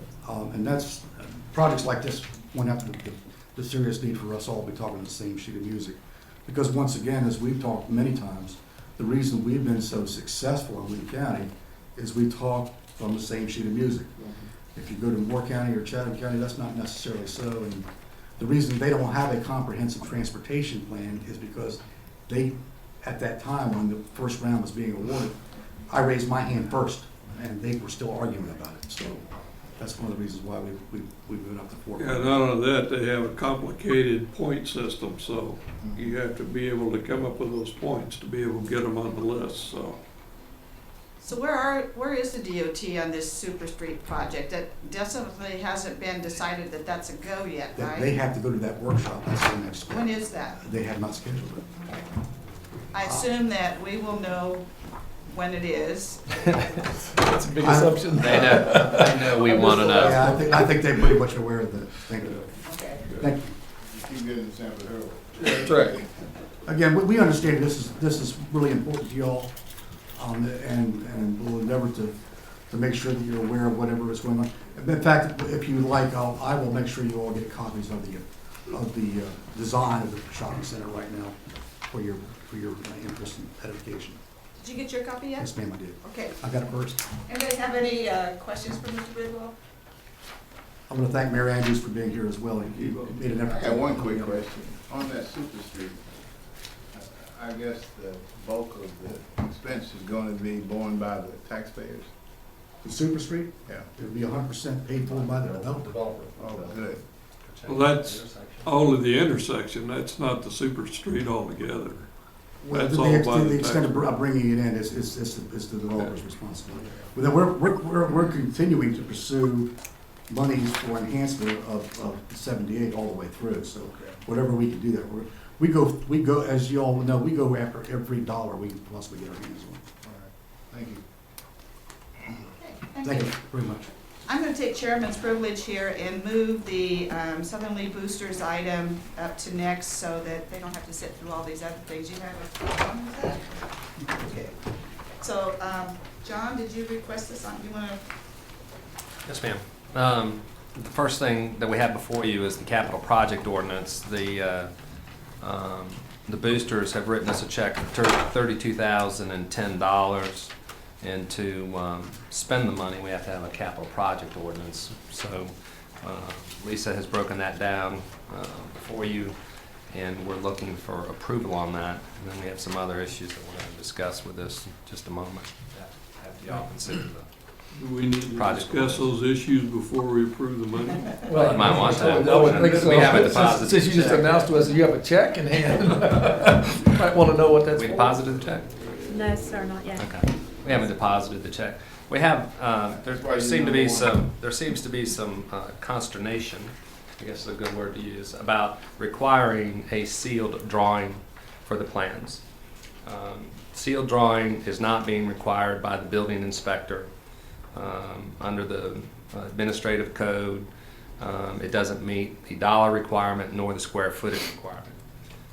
And that's, projects like this won't have the serious need for us all to be talking the same sheet of music. Because once again, as we've talked many times, the reason we've been so successful in Lee County is we talk from the same sheet of music. If you go to Moore County or Chatham County, that's not necessarily so. And the reason they don't have a comprehensive transportation plan is because they, at that time when the first round was being awarded, I raised my hand first, and they were still arguing about it. So that's one of the reasons why we moved up to 4. Yeah, not only that, they have a complicated point system, so you have to be able to come up with those points to be able to get them on the list, so. So where is the DOT on this Super Street project? That definitely hasn't been decided that that's a go yet, right? They have to go to that workshop, that's the next step. When is that? They have not scheduled it. I assume that we will know when it is. That's a big assumption. They know we want to know. Yeah, I think they're pretty much aware of that. Thank you. Okay. Thank you. Keep getting the Sanford Herald. That's right. Again, we understand this is really important to y'all, and we'll endeavor to make sure that you're aware of whatever is going on. In fact, if you would like, I will make sure you all get copies of the design of the shopping center right now for your interest and edification. Did you get your copy yet? Yes, ma'am, I did. Okay. I got it first. Anybody have any questions for Mr. Bidwell? I want to thank Mayor Andrews for being here as well. He made an effort. I got one quick question. On that Super Street, I guess the bulk of the expense is going to be borne by the taxpayers? The Super Street, Yeah. it'll be 100% paid for by the developer. Oh, good. Well, that's only the intersection, that's not the Super Street altogether. Well, That's to all by the the extent of taxpayer. bringing it in, it's the developer's responsibility. But then we're continuing to pursue monies for enhancement of 78 all the way through. So whatever we can do there, we go as you all know, we go after every dollar we can possibly get our hands on. All right. Thank you. Okay, Thank you very much. I'm going to take chairman's privilege here and move the Southern Lee Boosters item up to next so that they don't have to sit through all these other things. You have a problem with that? Okay. So, John, did you request this on, you want to? Yes, ma'am. The first thing that we have before you is the capital project ordinance. The boosters have written us a check for $32,010. And to spend the money, we have to have a capital project ordinance. So Lisa has broken that down for you, and we're looking for approval on that. And then we have some other issues that we're going to discuss with this in just a moment. Have y'all consider the Do we need to project discuss those issues before we approve the money? Well, you might want to. I would think so. We have a deposit. Since you just announced to us that you have a check in hand, might want to know what that's We for. deposited the check? No, sir, not yet. Okay. We haven't deposited the check. We have, there seems to be some consternation, I guess is a good word to use, about requiring a sealed drawing for the plans. Sealed drawing is not being required by the building inspector under the administrative code. It doesn't meet the dollar requirement nor the square footage requirement.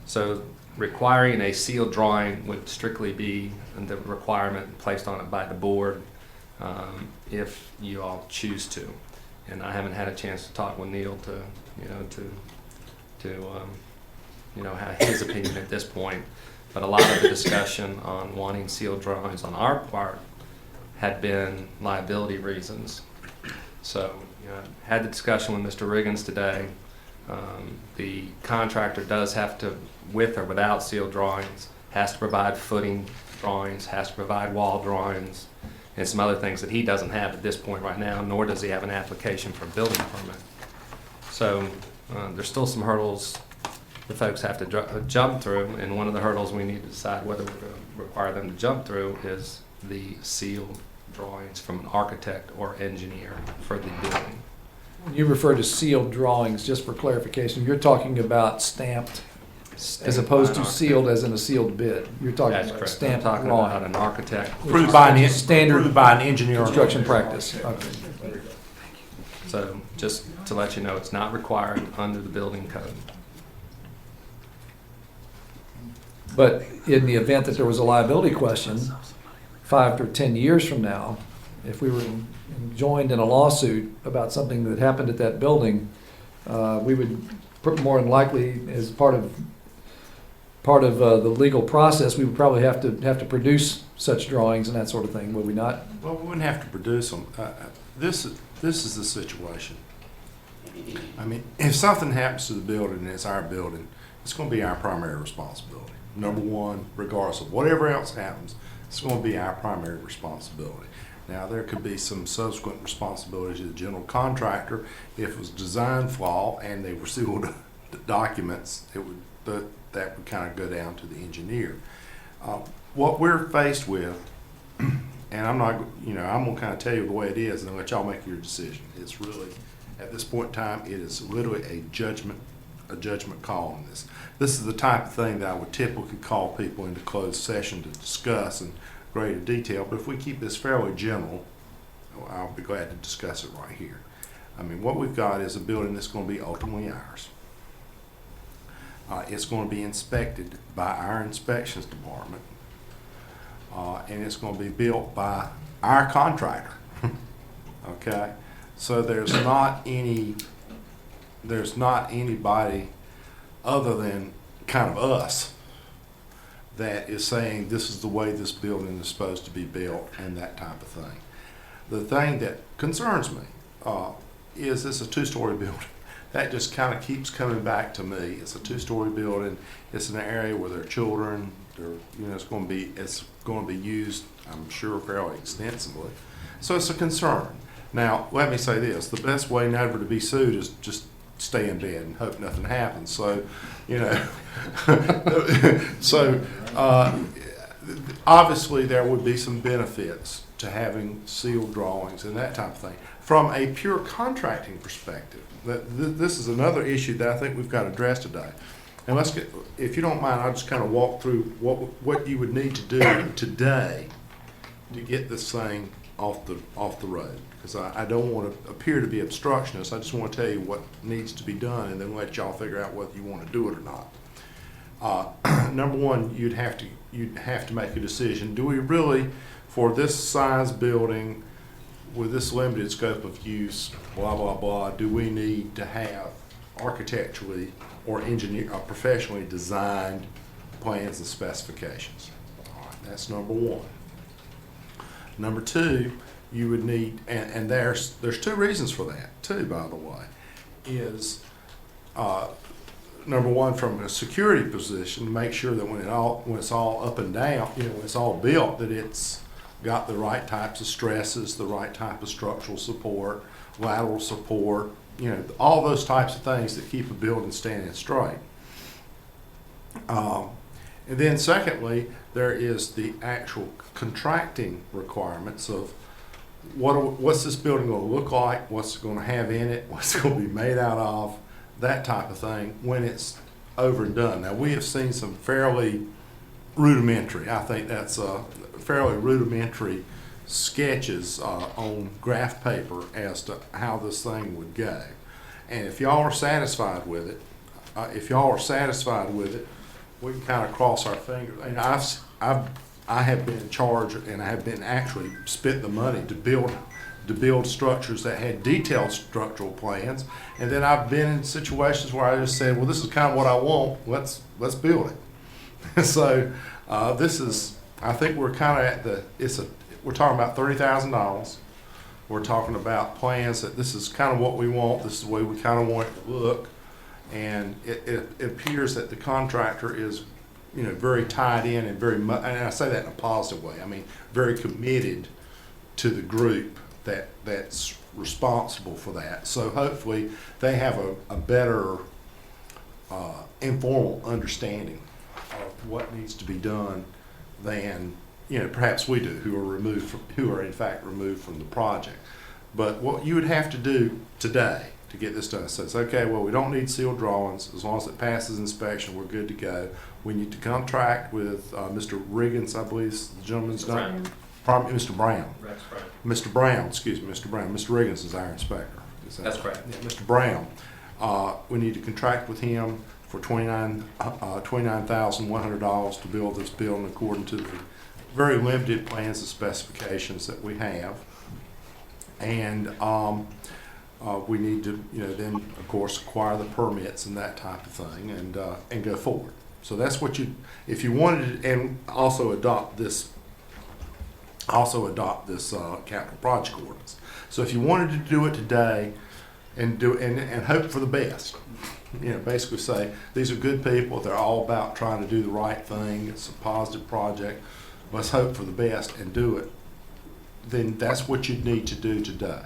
So requiring a sealed drawing would strictly be the requirement placed on it by the board if you all choose to. And I haven't had a chance to talk with Neil to have his opinion at this point. But a lot of the discussion on wanting sealed drawings on our part had been liability reasons. So, had the discussion with Mr. Riggins today. The contractor does have to, with or without sealed drawings, has to provide footing drawings, has to provide wall drawings, and some other things that he doesn't have at this point right now, nor does he have an application for a building permit. So there's still some hurdles the folks have to jump through, and one of the hurdles we need to decide whether we're going to require them to jump through is the sealed drawings from an architect or engineer for the building. When you refer to sealed drawings, just for clarification, you're talking about stamped as opposed to sealed as in a sealed bid. You're talking That's about correct. stamped I'm talking drawing. about an architect. Approved by an standard by an engineer construction practice. Okay. So just to let you know, it's not required under the building code. But in the event that there was a liability question, 5 or 10 years from now, if we were joined in a lawsuit about something that happened at that building, we would more than likely, as part of the legal process, we would probably have to produce such drawings and that sort of thing, would we not? Well, we wouldn't have to produce them. This is the situation. I mean, if something happens to the building and it's our building, it's going to be our primary responsibility. Number one, regardless of whatever else happens, it's going to be our primary responsibility. Now, there could be some subsequent responsibility to the general contractor if it was design flaw and they were sealed documents. That would kind of go down to the engineer. What we're faced with, and I'm not, I'm going to kind of tell you the way it is and let y'all make your decision. It's really, at this point in time, it is literally a judgment call on this. This is the type of thing that I would typically call people into closed session to discuss in greater detail, but if we keep this fairly general, I'll be glad to discuss it right here. I mean, what we've got is a building that's going to be ultimately ours. It's going to be inspected by our inspections department, and it's going to be built by our contractor. Okay, so there's not anybody other than kind of us that is saying this is the way this building is supposed to be built and that type of thing. The thing that concerns me is it's a two-story building. That just kind of keeps coming back to me. It's a two-story building. It's an area where there are children. It's going to be used, I'm sure, fairly extensively. So it's a concern. Now, let me say this: the best way never to be sued is just stay in bed and hope nothing happens. So, obviously there would be some benefits to having sealed drawings and that type of thing. From a pure contracting perspective, this is another issue that I think we've got to address today. And if you don't mind, I'll just kind of walk through what you would need to do today to get this thing off the road. Because I don't want to appear to be obstructionist. I just want to tell you what needs to be done and then let y'all figure out whether you want to do it or not. Number one, you'd have to make a decision. Do we really, for this size building, with this limited scope of use, blah, blah, blah, do we need to have architecturally or professionally designed plans and specifications? All right, that's number one. Number two, you would need, and there's two reasons for that too, by the way, is number one, from a security position, make sure that when it's all up and down, when it's all built, that it's got the right types of stresses, the right type of structural support, lateral support, all those types of things that keep a building standing straight. And then secondly, there is the actual contracting requirements of what's this building going to look like, what's it going to have in it, what's it going to be made out of, that type of thing when it's over and done. Now, we have seen some fairly rudimentary, I think that's fairly rudimentary sketches on graph paper as to how this thing would go. And if y'all are satisfied with it, we can kind of cross our fingers. And I have been in charge, and I have been actually spent the money to build structures that had detailed structural plans. And then I've been in situations where I just said, well, this is kind of what I want. Let's build it. So this is, I think we're kind of at we're talking about $30,000. We're talking about plans that this is kind of what we want. This is the way we kind of want it to look. And it appears that the contractor is, very tied in and and I say that in a positive way. I mean, very committed to the group that's responsible for that. So hopefully they have a better informal understanding of what needs to be done than perhaps we do, who are in fact removed from the project. But what you would have to do today to get this done says, okay, well, we don't need sealed drawings. As long as it passes inspection, we're good to go. We need to contract with Mr. Riggins, I believe is the gentleman's name. Mr. Brown. Mr. Brown, excuse me, Mr. Brown. Mr. Riggins is our inspector. That's correct. Yeah, Mr. Brown. We need to contract with him for $29,100 to build this building according to the very limited plans and specifications that we have. And we need to, then of course acquire the permits and that type of thing, and go forward. So that's what you, if you wanted to, and also adopt this capital project ordinance. So if you wanted to do it today and hope for the best, basically say these are good people, they're all about trying to do the right thing, it's a positive project, let's hope for the best and do it, then that's what you'd need to do today.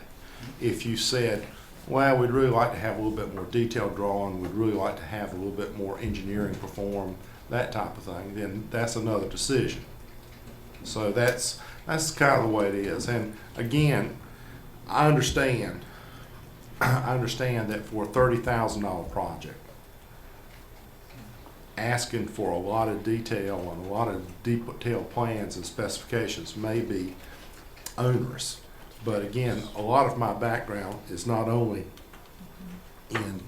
If you said, well, we'd really like to have a little bit more detailed drawing, we'd really like to have a little bit more engineering performed, that type of thing, then that's another decision. So that's kind of the way it is. And again, I understand that for a $30,000 project, asking for a lot of detail and a lot of detailed plans and specifications may be onerous. But again, a lot of my background is not only in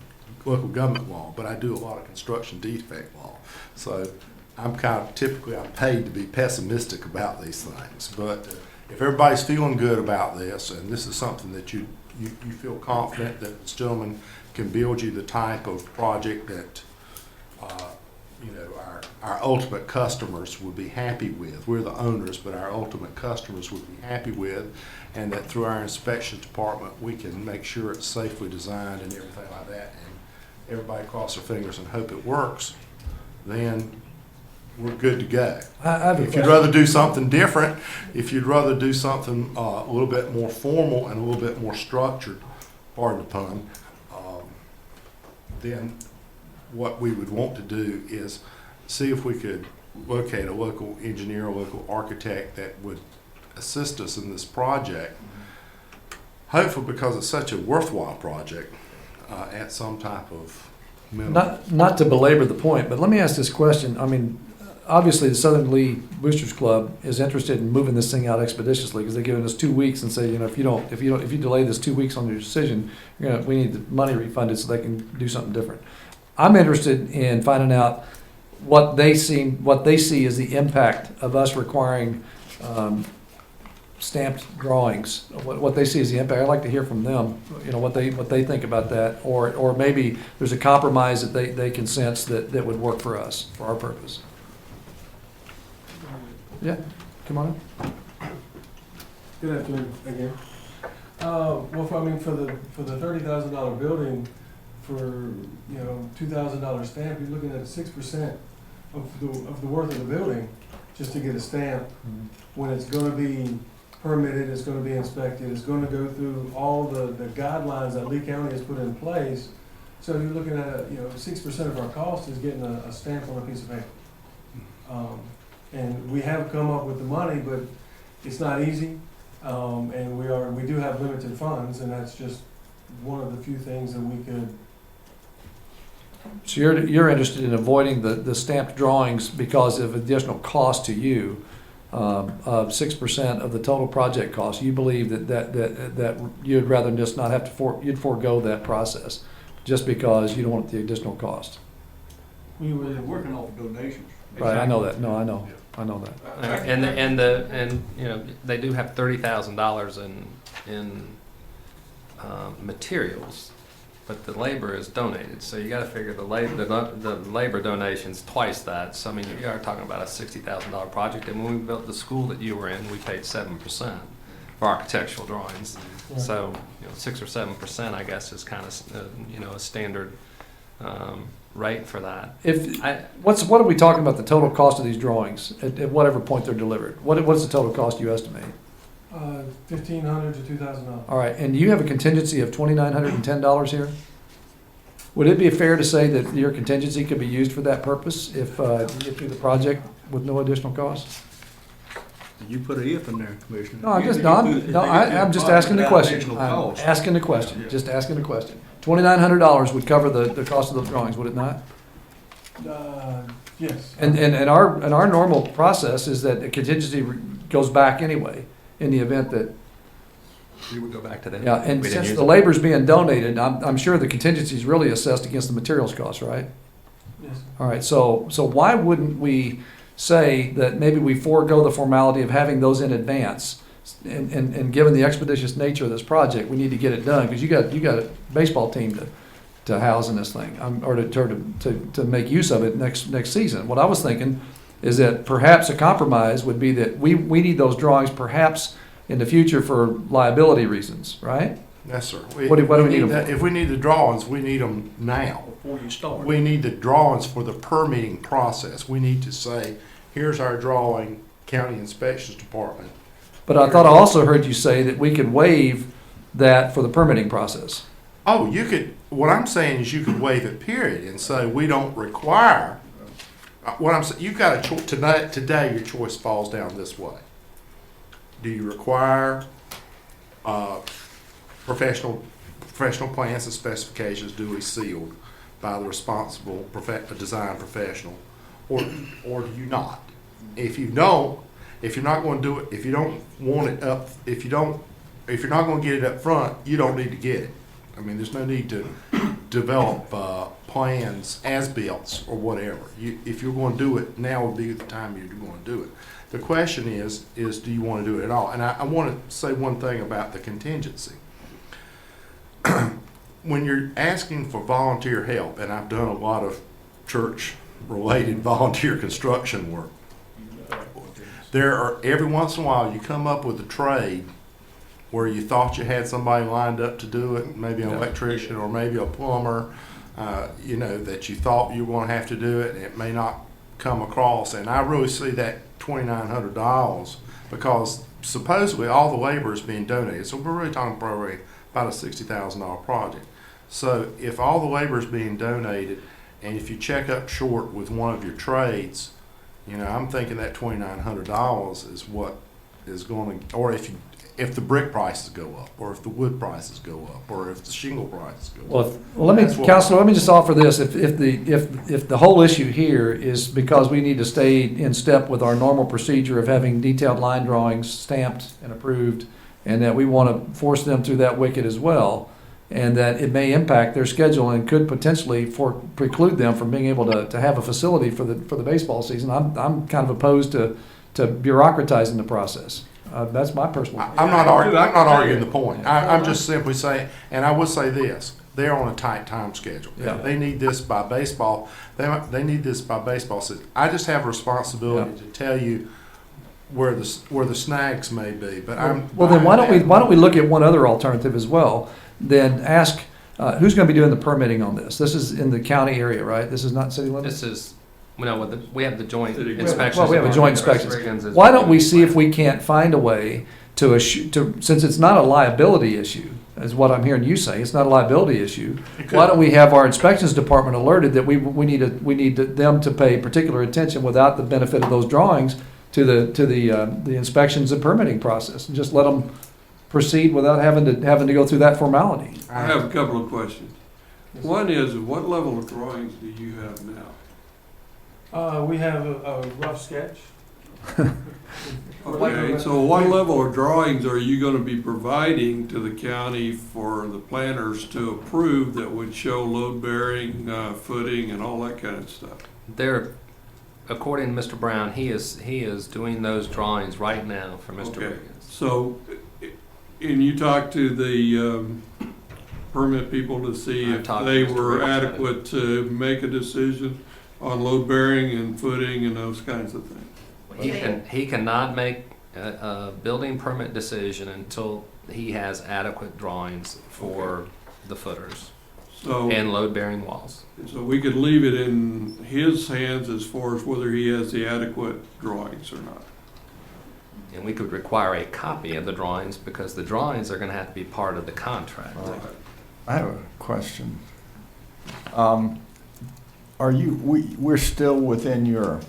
local government law, but I do a lot of construction defect law. So I'm paid to be pessimistic about these things. But if everybody's feeling good about this, and this is something that you feel confident that this gentleman can build you the type of project that our ultimate customers would be happy with. We're the owners, but our ultimate customers would be happy with, and that through our inspection department we can make sure it's safely designed and everything like that, and everybody cross their fingers and hope it works, then we're good to go. If you'd rather do something different, if you'd rather do something a little bit more formal and a little bit more structured, pardon the pun, then what we would want to do is see if we could locate a local engineer, a local architect that would assist us in this project. Hopefully, because it's such a worthwhile project, at some type of minimum. Not to belabor the point, but let me ask this question. I mean, obviously, the Southern Lee Boosters Club is interested in moving this thing out expeditiously because they're giving us 2 weeks and say, if you delay this 2 weeks on your decision, we need the money refunded so they can do something different. I'm interested in finding out what they see as the impact of us requiring stamped drawings. What they see as the impact. I'd like to hear from them. What they think about that, or maybe there's a compromise that they can sense that would work for us for our purpose. Yeah, come on in. Good afternoon again. Well, for the $30,000 building, for $2,000 stamp, you're looking at 6% of the worth of the building just to get a stamp. When it's going to be permitted, it's going to be inspected, it's going to go through all the guidelines that Lee County has put in place. So you're looking at 6% of our cost is getting a stamp on a piece of paper. And we have come up with the money, but it's not easy. And we do have limited funds, and that's just one of the few things that we could. So you're interested in avoiding the stamped drawings because of additional cost to you of 6% of the total project cost. You believe that you'd rather just not have to you'd forego that process just because you don't want the additional cost. We were working off donations. Right, I know that. No, I know that. And they do have $30,000 in materials, but the labor is donated. So you got to figure the labor donation's twice that. So I mean, you are talking about a $60,000 project. And when we built the school that you were in, we paid 7% for architectural drawings. Right. So 6 or 7%, I guess, is kind of a standard rate for that. What are we talking about the total cost of these drawings at whatever point they're delivered? What's the total cost you estimate? $1,500 to $2,000. All right, and you have a contingency of $2,910 here? Would it be fair to say that your contingency could be used for that purpose if you get through the project with no additional cost? You put an if in there, Commissioner. No, I'm just asking the question. I'm asking the question, Yeah. just asking the question. $2,900 would cover the cost of those drawings, would it not? Yes. And our normal process is that the contingency goes back anyway in the event that. You would go back to them. Yeah, and since the labor's being donated, I'm sure the contingency is really assessed against the materials cost, right? Yes. All right, so why wouldn't we say that maybe we forego the formality of having those in advance? And given the expeditious nature of this project, we need to get it done, because you got a baseball team to house in this thing, or to make use of it next season. What I was thinking is that perhaps a compromise would be that we need those drawings perhaps in the future for liability reasons, right? Yes, sir. What do we need them for? If we need the drawings, we need them now. Before you start. We need the drawings for the permitting process. We need to say, here's our drawing, county inspections department. But I thought I also heard you say that we could waive that for the permitting process. Oh, you could, what I'm saying is you could waive it, period, and say, we don't require, what I'm saying, you've got a choice, today your choice falls down this way. Do you require, professional plans and specifications duly sealed by the responsible design professional, or do you not? If you don't, if you're not going to do it, if you don't want it up, if you're not going to get it up front, you don't need to get it. I mean, there's no need to develop plans, as-built or whatever. If you're going to do it, now would be the time you're going to do it. The question is do you want to do it at all? And I want to say one thing about the contingency. When you're asking for volunteer help, and I've done a lot of church-related volunteer construction work, every once in a while you come up with a trade where you thought you had somebody lined up to do it, maybe an electrician or maybe a plumber, that you thought you were going to have to do it, and it may not come across. And I really see that $2,900 because supposedly all the labor is being donated. So we're really talking probably about a $60,000 project. So if all the labor is being donated, and if you check up short with one of your trades, I'm thinking that $2,900 is what is going to, or if the brick prices go up, or if the wood prices go up, or if the shingle prices go up. Counselor, let me just offer this. If the whole issue here is because we need to stay in step with our normal procedure of having detailed line drawings stamped and approved, and that we want to force them through that wicket as well, and that it may impact their schedule and could potentially preclude them from being able to have a facility for the baseball season, I'm kind of opposed to bureaucratizing the process. That's my personal. I'm not arguing the point. I'm just simply saying, and I will say this: they're on a tight time schedule. Yeah. They need this by baseball. They need this by baseball season. I just have a responsibility to tell you where the snags may be. But then why don't we look at one other alternative as well? Then ask who's going to be doing the permitting on this. This is in the county area, right? This is not city limits. This is, we have the joint inspections. Well, we have a joint inspection. Why don't we see if we can't find a way to since it's not a liability issue, is what I'm hearing you say, it's not a liability issue. Why don't we have our inspections department alerted that we need them to pay particular attention without the benefit of those drawings to the inspections and permitting process, and just let them proceed without having to go through that formality. I have a couple of questions. One is, what level of drawings do you have now? We have a rough sketch. Okay, so what level of drawings are you going to be providing to the county for the planners to approve that would show load bearing, footing, and all that kind of stuff? According to Mr. Brown, he is doing those drawings right now for Mr. Riggins. So, and you talked to the permit people to see if they were adequate to make a decision on load bearing and footing and those kinds of things? He cannot make a building permit decision until he has adequate drawings for the footers and load bearing walls. So we could leave it in his hands as far as whether he has the adequate drawings or not. And we could require a copy of the drawings because the drawings are going to have to be part of the contract. Right. I have a question. We're still within your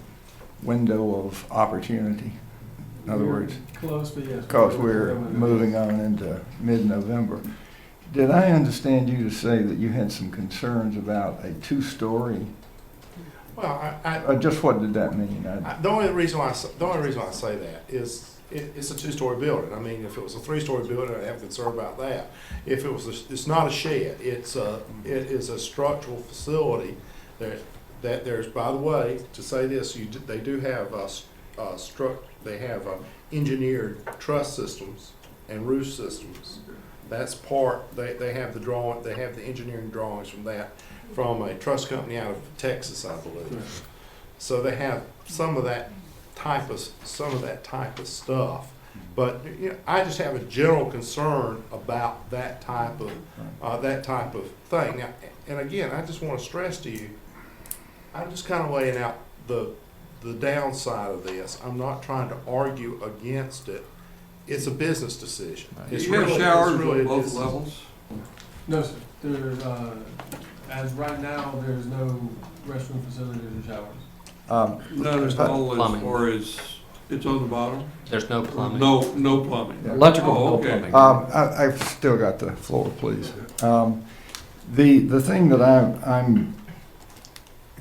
window of opportunity? In other words, close, but yes, because we're moving on into mid-November. Did I understand you to say that you had some concerns about a two-story? Well, just what did that mean? The only reason why I say that is it's a two-story building. I mean, if it was a three-story building, I'd have concern about that. If it was, it's not a shed. It is a structural facility that that there's, by the way, to say this, they do have, engineered truss systems and roof systems. That's part, they have they have the engineering drawings from that, from a truss company out of Texas, I believe. So they have some of that type of stuff. But you know, I just have a general concern about that type of thing. Now, and again, I just want to stress to you, I'm just kind of laying out the downside of this. I'm not trying to argue against it. It's a business decision. It's You have really- showers it's really at a both business- levels? No, sir. There, as right now, there's no restroom facilities or showers. Not at all as Plumbing. far as, it's on the bottom? There's no plumbing. No plumbing? Electrical, Oh, no okay. plumbing. I've still got the floor, please. The thing that I'm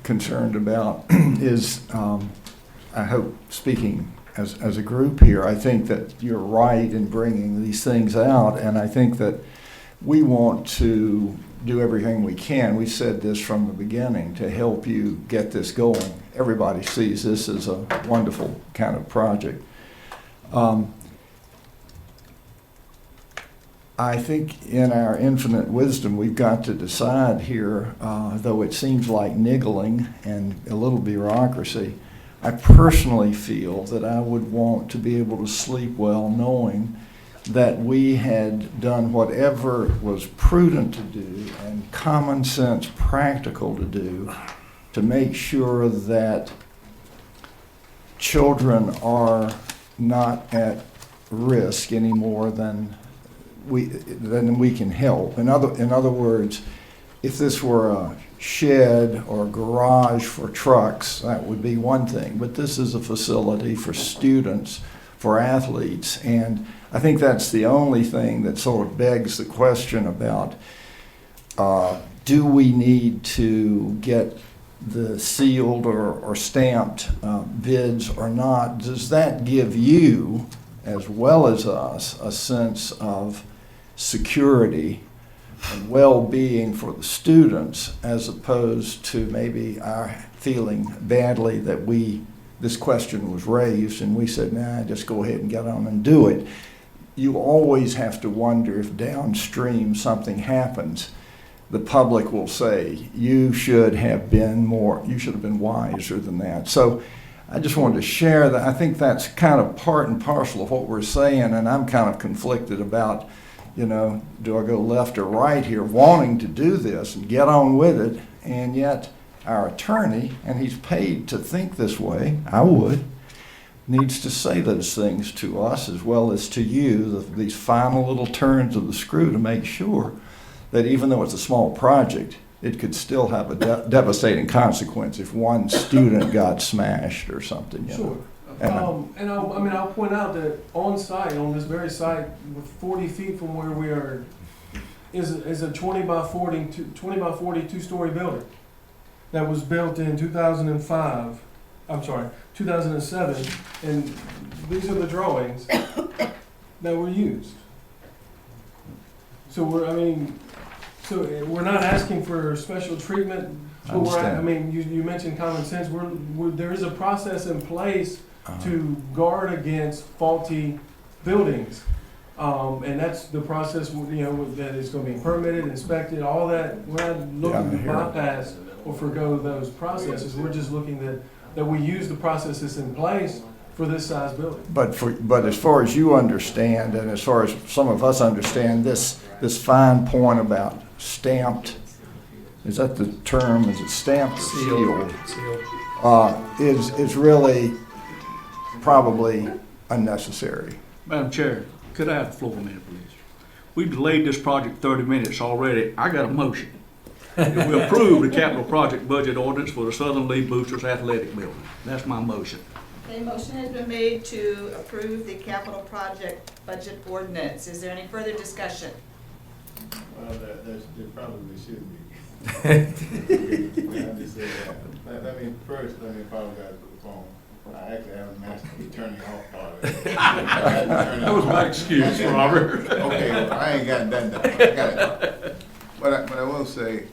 concerned about is, I hope, speaking as a group here, I think that you're right in bringing these things out, and I think that we want to do everything we can. We said this from the beginning to help you get this going. Everybody sees this as a wonderful kind of project. I think in our infinite wisdom, we've got to decide here, though it seems like niggling and a little bureaucracy, I personally feel that I would want to be able to sleep well knowing that we had done whatever was prudent to do and common sense practical to do to make sure that children are not at risk any more than we can help. In other words, if this were a shed or garage for trucks, that would be one thing. But this is a facility for students, for athletes, and I think that's the only thing that sort of begs the question about do we need to get the sealed or stamped bids or not? Does that give you, as well as us, a sense of security and well-being for the students, as opposed to maybe our feeling badly that this question was raised and we said, nah, just go ahead and get on and do it. You always have to wonder if downstream something happens, the public will say, you should have been wiser than that. So I just wanted to share that. I think that's kind of part and parcel of what we're saying, and I'm kind of conflicted about, do I go left or right here, wanting to do this and get on with it, and yet our attorney, and he's paid to think this way, I would, needs to say those things to us as well as to you, these final little turns of the screw to make sure that even though it's a small project, it could still have a devastating consequence if one student got smashed or something. Sure. I'll point out that on site, on this very site, with 40 feet from where we are, is a 20 by 40 two-story building that was built in 2007, and these are the drawings that were used. So we're not asking for special treatment. But you mentioned common sense. There is a process in place to guard against faulty buildings, and that's the process. That is going to be permitted, inspected, all that. We're not looking to bypass or forgo those processes. We're just looking that we use the processes in place for this size building. But as far as you understand, and as far as some of us understand, this fine point about stamped, is that the term? Is it stamped or sealed? Is really probably unnecessary. Madam Chair, could I have the floor a minute, please? We've delayed this project 30 minutes already. I got a motion. That we approve the capital project budget ordinance for the Southern Lee Boosters Athletic Building. That's my motion. A motion has been made to approve the capital project budget ordinance. Is there any further discussion? Well, there probably should be. Let me apologize for the phone. I actually haven't mastered the turning off part of it. That was my excuse, Robert. Okay, well, I ain't got that done. I got it. But I will say,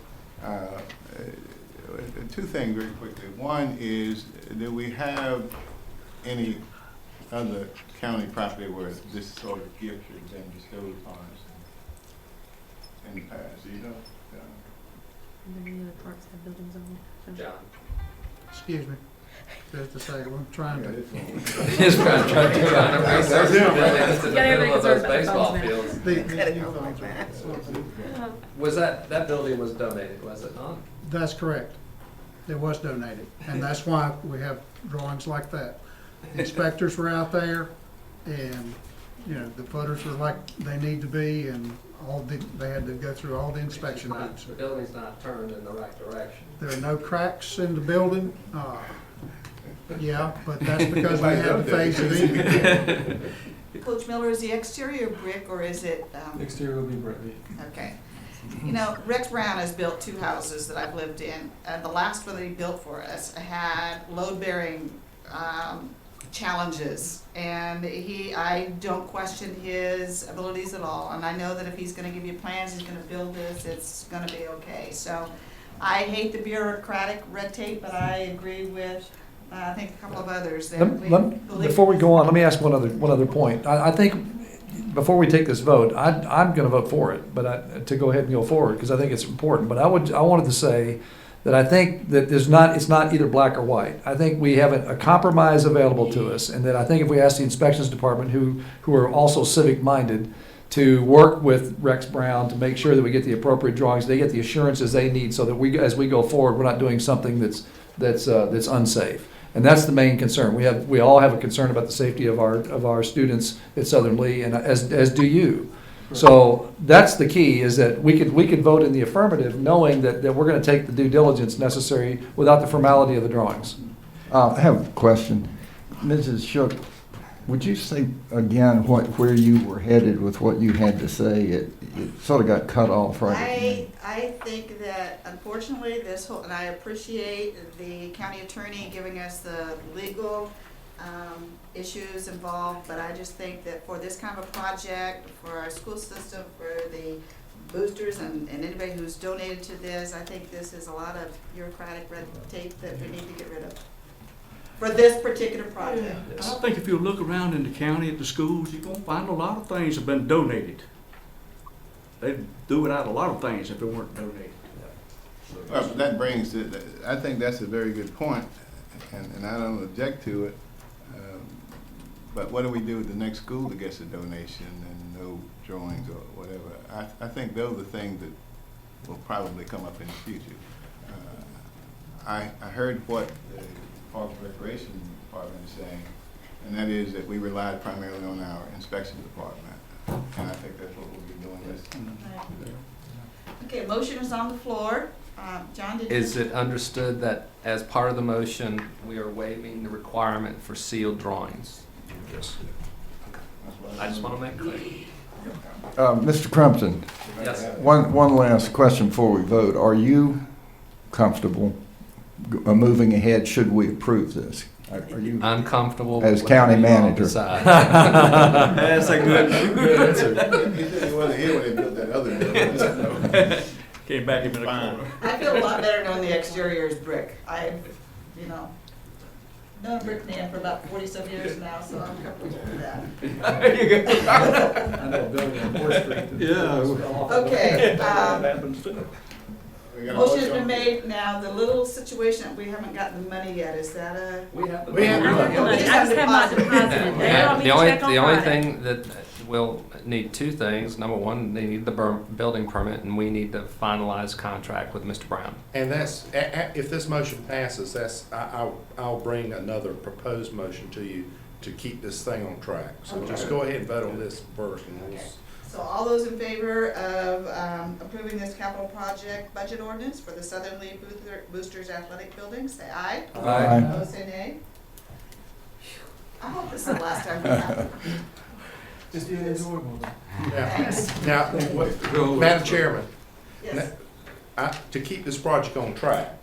two things very quickly. One is, do we have any other county property where this sort of gift has been bestowed upon us in the past? Do you know? John. Excuse me, just a second, I'm trying to. He's trying to research the buildings in the Yeah, middle of those everybody's baseball concerned fields. Was that building was donated, was it not? That's correct. It was donated, and that's why we have drawings like that. Inspectors were out there, and, you know, the footers were like they need to be, and they had to go through all the inspection hoops. The building's not turned in the right direction. There are no cracks in the building, yeah, but that's because we had to phase it in. Coach Miller, is the exterior brick or is it, Exterior will be brick. okay. You know, Rex Brown has built 2 houses that I've lived in, and the last one that he built for us had load-bearing challenges, and I don't question his abilities at all, and I know that if he's gonna give you plans, he's gonna build this, it's gonna be okay. So I hate the bureaucratic red tape, but I agree with, I think a couple of others that Before we go on, let me ask one other point. I think before we take this vote, I'm going to vote for it, but to go ahead and go forward because I think it's important. But I wanted to say that I think that it's not either black or white. I think we have a compromise available to us, and that I think if we ask the inspections department, who are also civic minded, to work with Rex Brown to make sure that we get the appropriate drawings, they get the assurances they need, so that as we go forward, we're not doing something that's unsafe. And that's the main concern. We all have a concern about the safety of our students at Southern Lee, and as do you. So that's the key, is that we could vote in the affirmative, knowing that we're going to take the due diligence necessary without the formality of the drawings. I have a question. Mrs. Shook, would you say again where you were headed with what you had to say? It sort of got cut off right. I think that unfortunately this whole, and I appreciate the county attorney giving us the legal issues involved, but I just think that for this kind of a project, for our school system, for the boosters and anybody who's donated to this, I think this is a lot of bureaucratic red tape that we need to get rid of for this particular project. I think if you look around in the county at the schools, you're gonna find a lot of things have been donated. They'd do without a lot of things if it weren't donated. Well, that brings it, I think that's a very good point, and I don't object to it. But what do we do with the next school that gets a donation and no drawings or whatever? I think those are things that will probably come up in the future. I heard what the Parks and Recreation Department is saying, and that is that we rely primarily on our inspection department. And I think that's what we'll be doing this. Okay, motion is on the floor. John, did you? Is it understood that as part of the motion, we are waiving the requirement for sealed drawings? Yes. I just want to make clear. Mr. Crumpton, Yes. one last question before we vote. Are you comfortable moving ahead should we approve this? Are you I'm comfortable as with county what you all manager? decide. That's a good answer. He said he wasn't here when they built that other building. Came back in the corner. I feel a lot better knowing the exterior is brick. I've, known a brick man for about 40-some years now, so I'm comfortable with that. There you go. I know a building on Fourth Street. Yeah. Okay, That happens too. We got a motion's motion been on- made. Now, the little situation that we haven't gotten the money yet, is that a? We have the I just have my deposited. They don't need to check on The only Friday. thing that we'll need 2 things. Number one, they need the building permit, and we need to finalize contract with Mr. Brown. And that's, if this motion passes, I'll bring another proposed motion to you to keep this thing on track. So just go ahead and vote on this first, and we'll. Okay. So all those in favor of approving this capital project budget ordinance for the Southern Lee Boosters Athletic Building, say aye. Aye. Opposed, say nay. I hope this is the last time we have it. It's the enjoyable. Thanks. Now, Madam Chairman, Yes. to keep this project on track,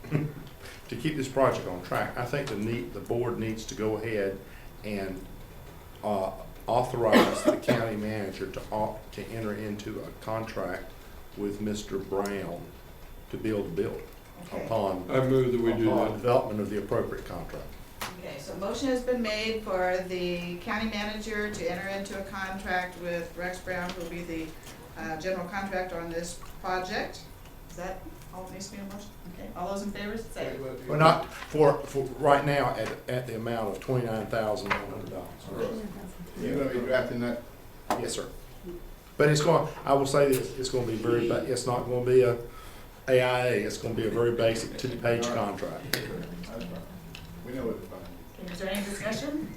I think the board needs to go ahead and authorize the county manager to enter into a contract with Mr. Brown to build a building. Okay. upon, I move that we do upon that. development of the appropriate contract. Okay, so motion has been made for the county manager to enter into a contract with Rex Brown, who will be the general contractor on this project. Is that all that needs to be in motion? Okay, all those in favor, say aye. Well, not for right now, at the amount of $29,100. You're gonna be drafting that? Yes, sir. But it's going, I will say this, it's gonna be very, it's not gonna be a AIA, it's gonna be a very basic two-page contract. That's fine. We know what to find. Okay, is there any discussion?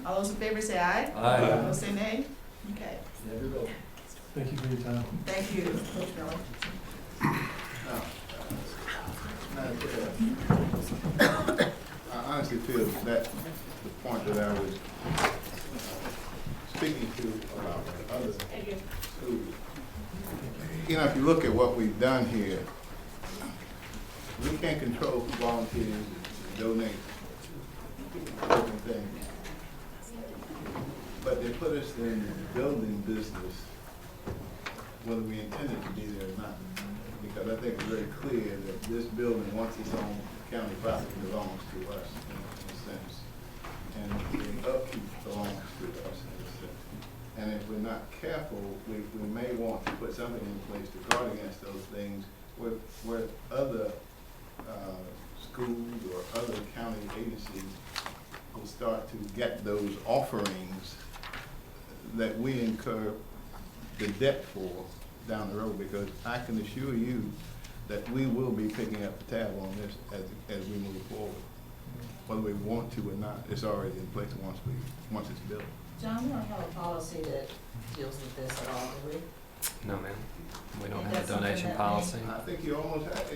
All those in favor, say aye. Aye. Those say nay. Okay, Thank you for your time. thank you, Coach Miller. Madam Chair, I honestly feel that the point that I was speaking to about other schools. You know, if you look at what we've done here, we can't control who volunteers to donate different things. But they put us in the building business, whether we intended to be there or not. Because I think it's very clear that this building, once it's on county property, belongs to us in a sense. And the upkeep belongs to us in a sense. And if we're not careful, we may want to put something in place to guard against those things where other schools or other county agencies will start to get those offerings that we incur the debt for down the road, because I can assure you that we will be picking up the tab on this as we move forward. Whether we want to or not, it's already in place once it's built. John, we don't have a policy that deals with this at all, do we? No, ma'am. We don't And have that's a donation something that policy. I think you almost have,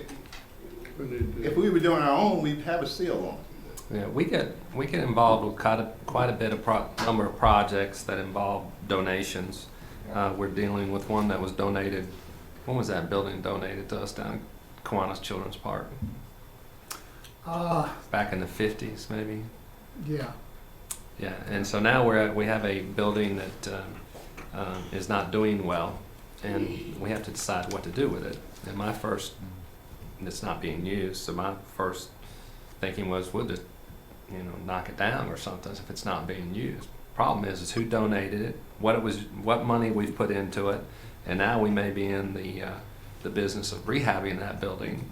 if we were doing our own, we'd have a seal on it. Yeah, we get involved with quite a bit of number of projects that involve donations. We're dealing with one that was donated. When was that building donated to us down at Kiwanis Children's Park? Back in the 50s, maybe. Yeah. Yeah, and so now we have a building that is not doing well, and we have to decide what to do with it. And it's not being used, so my first thinking was we'll just, knock it down or something if it's not being used. Problem is who donated it, what money we've put into it, and now we may be in the business of rehabbing that building.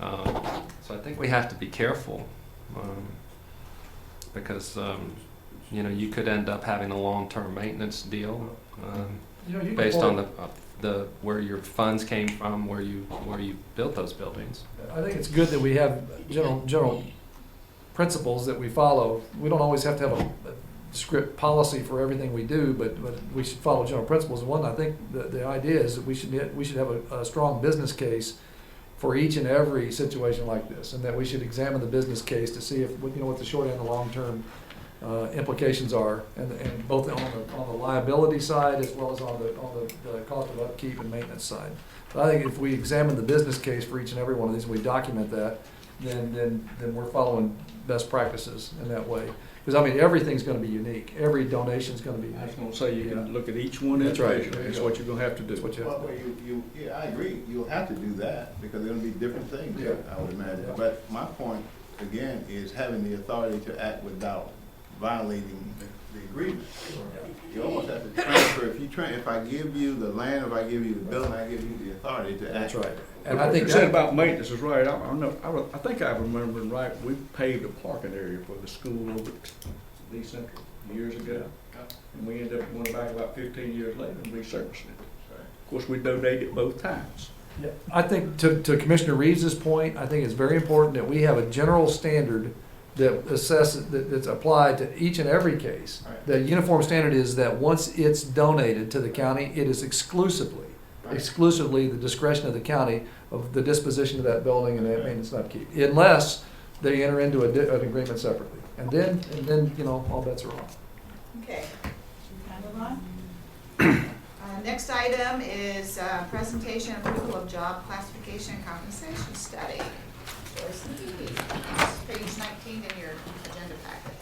So I think we have to be careful because you could end up having a long-term maintenance deal based on the where your funds came from, where you built those buildings. I think it's good that we have general principles that we follow. We don't always have to have a script policy for everything we do, but we should follow general principles. And one, I think the idea is that we should have a strong business case for each and every situation like this, and that we should examine the business case to see if what the short and the long term implications are, and both on the liability side as well as on the cost of upkeep and maintenance side. But I think if we examine the business case for each and every one of these, and we document that, then we're following best practices in that way. Because everything's going to be unique. Every donation's going to be I was unique. gonna say, you can look at each one That's right. individually, that's what you're gonna have to do. That's what you have to do. Yeah, I agree. You'll have to do that because there are going to be different things, Yeah. I would imagine. Yeah. But my point, again, is having the authority to act without violating the agreement. You almost have to transfer, if I give you the land, if I give you the building, I give you the authority to act. That's right. And And I think what you said that, about maintenance is right. I think I remember right, we paved a parking area for the school over at Lee Central years ago. And we ended up going back about 15 years later and resurfacing it. Of course, we donated both times. I think to Commissioner Reeves' point, I think it's very important that we have a general standard that's applied to each and every case. Right. The uniform standard is that once it's donated to the county, it is exclusively the discretion of the county of the disposition of that building and that maintenance and upkeep, unless they enter into an agreement separately. And then all bets are off. Okay, can I move on? Next item is presentation and approval of job classification and compensation study. Joyce Lee, page 19 in your agenda packet.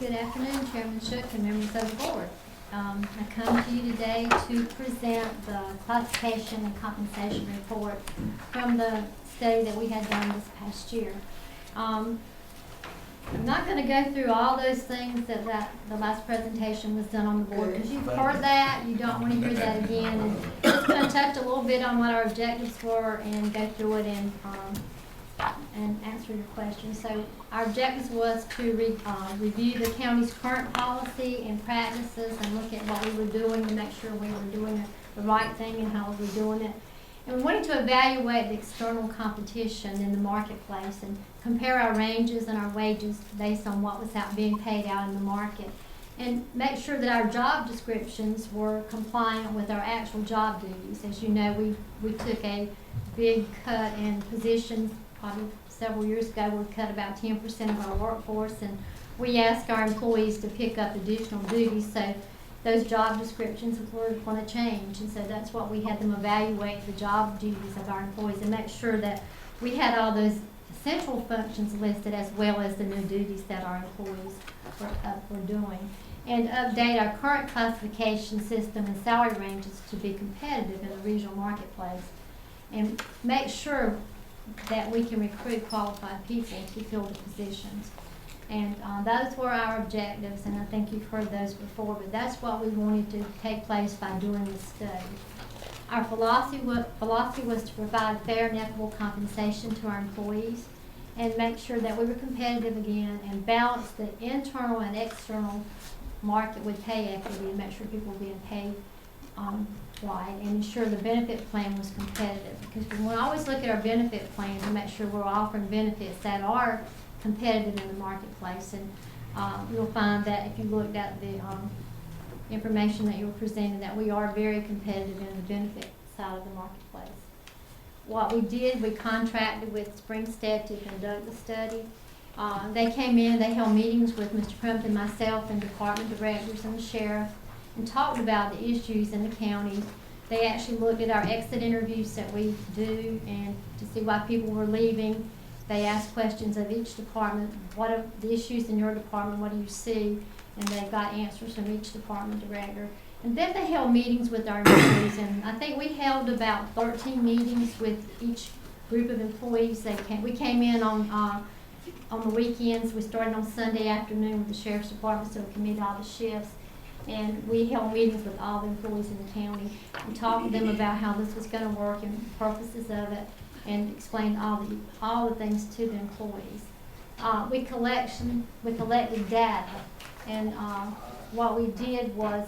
Good afternoon, Chairman Shook and members of the board. I come to you today to present the classification and compensation report from the study that we had done this past year. I'm not gonna go through all those things that the last presentation was done on the board, because you've heard that, you don't wanna hear that again. And just gonna touch a little bit on what our objectives were and go through it and answer your questions. So our objectives was to review the county's current policy and practices and look at what we were doing to make sure we were doing the right thing and how we were doing it. And we wanted to evaluate the external competition in the marketplace and compare our ranges and our wages based on what was being paid out in the market. And make sure that our job descriptions were compliant with our actual job duties. As you know, we took a big cut in positions probably several years ago. We cut about 10% of our workforce, and we asked our employees to pick up additional duties. So those job descriptions were going to change, and so that's what we had them evaluate the job duties of our employees and make sure that we had all those essential functions listed as well as the new duties that our employees were doing, and update our current classification system and salary ranges to be competitive in the regional marketplace, and make sure that we can recruit qualified people to fill the positions. And those were our objectives, and I think you've heard those before, but that's what we wanted to take place by doing this study. Our philosophy was to provide fair and equitable compensation to our employees and make sure that we were competitive again and balance the internal and external market with pay equity and make sure people were being paid wide and ensure the benefit plan was competitive. Because we want to always look at our benefit plan to make sure we're offering benefits that are competitive in the marketplace, and you'll find that if you looked at the information that you were presenting, that we are very competitive in the benefit side of the marketplace. What we did, we contracted with Springstead to conduct the study. They came in, they held meetings with Mr. Crumpton, myself, and department directors and the sheriff, and talked about the issues in the county. They actually looked at our exit interviews that we do and to see why people were leaving. They asked questions of each department. What are the issues in your department? What do you see? And they got answers from each department director. And then they held meetings with our employees. And I think we held about 13 meetings with each group of employees. We came in on the weekends. We started on Sunday afternoon with the sheriff's department, so we could meet all the shifts. And we held meetings with all the employees in the county. We talked to them about how this was going to work and the purposes of it, and explained all the things to the employees. We collected data, and what we did was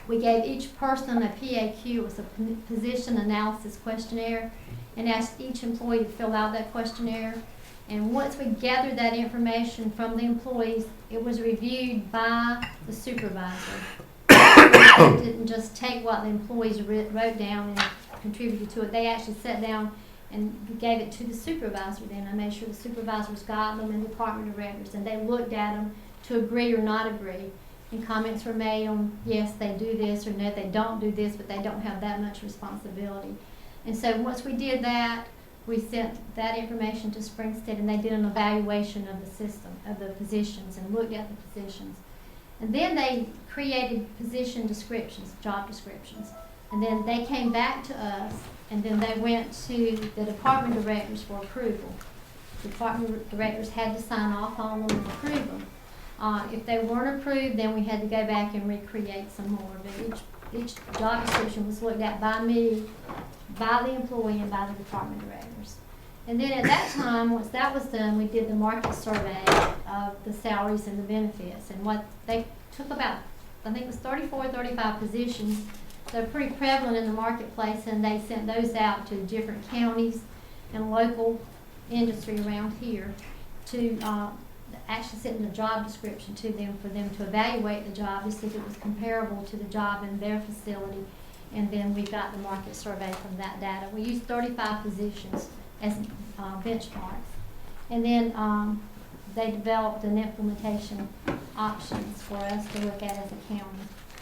we gave each person a PAQ, it was a position analysis questionnaire, and asked each employee to fill out that questionnaire. And once we gathered that information from the employees, it was reviewed by the supervisor. They didn't just take what the employees wrote down and contributed to it. They actually sat down and gave it to the supervisor then. I made sure the supervisors got them and department directors, and they looked at them to agree or not agree. And comments were made on, yes, they do this, or no, they don't do this, but they don't have that much responsibility. And so once we did that, we sent that information to Springstead, and they did an evaluation of the system, of the positions, and looked at the positions. And then they created position descriptions, job descriptions. And then they came back to us, and then they went to the department directors for approval. The department directors had to sign off on them and approve them. If they weren't approved, then we had to go back and recreate some more. But each job description was looked at by me, by the employee, and by the department directors. And then at that time, once that was done, we did the market survey of the salaries and the benefits. And what they took about, I think it was 34 or 35 positions. They're pretty prevalent in the marketplace, and they sent those out to different counties and local industry around here to actually send a job description to them for them to evaluate the job to see if it was comparable to the job in their facility. And then we got the market survey from that data. We used 35 positions as benchmarks. And then they developed an implementation options for us to look at as a county.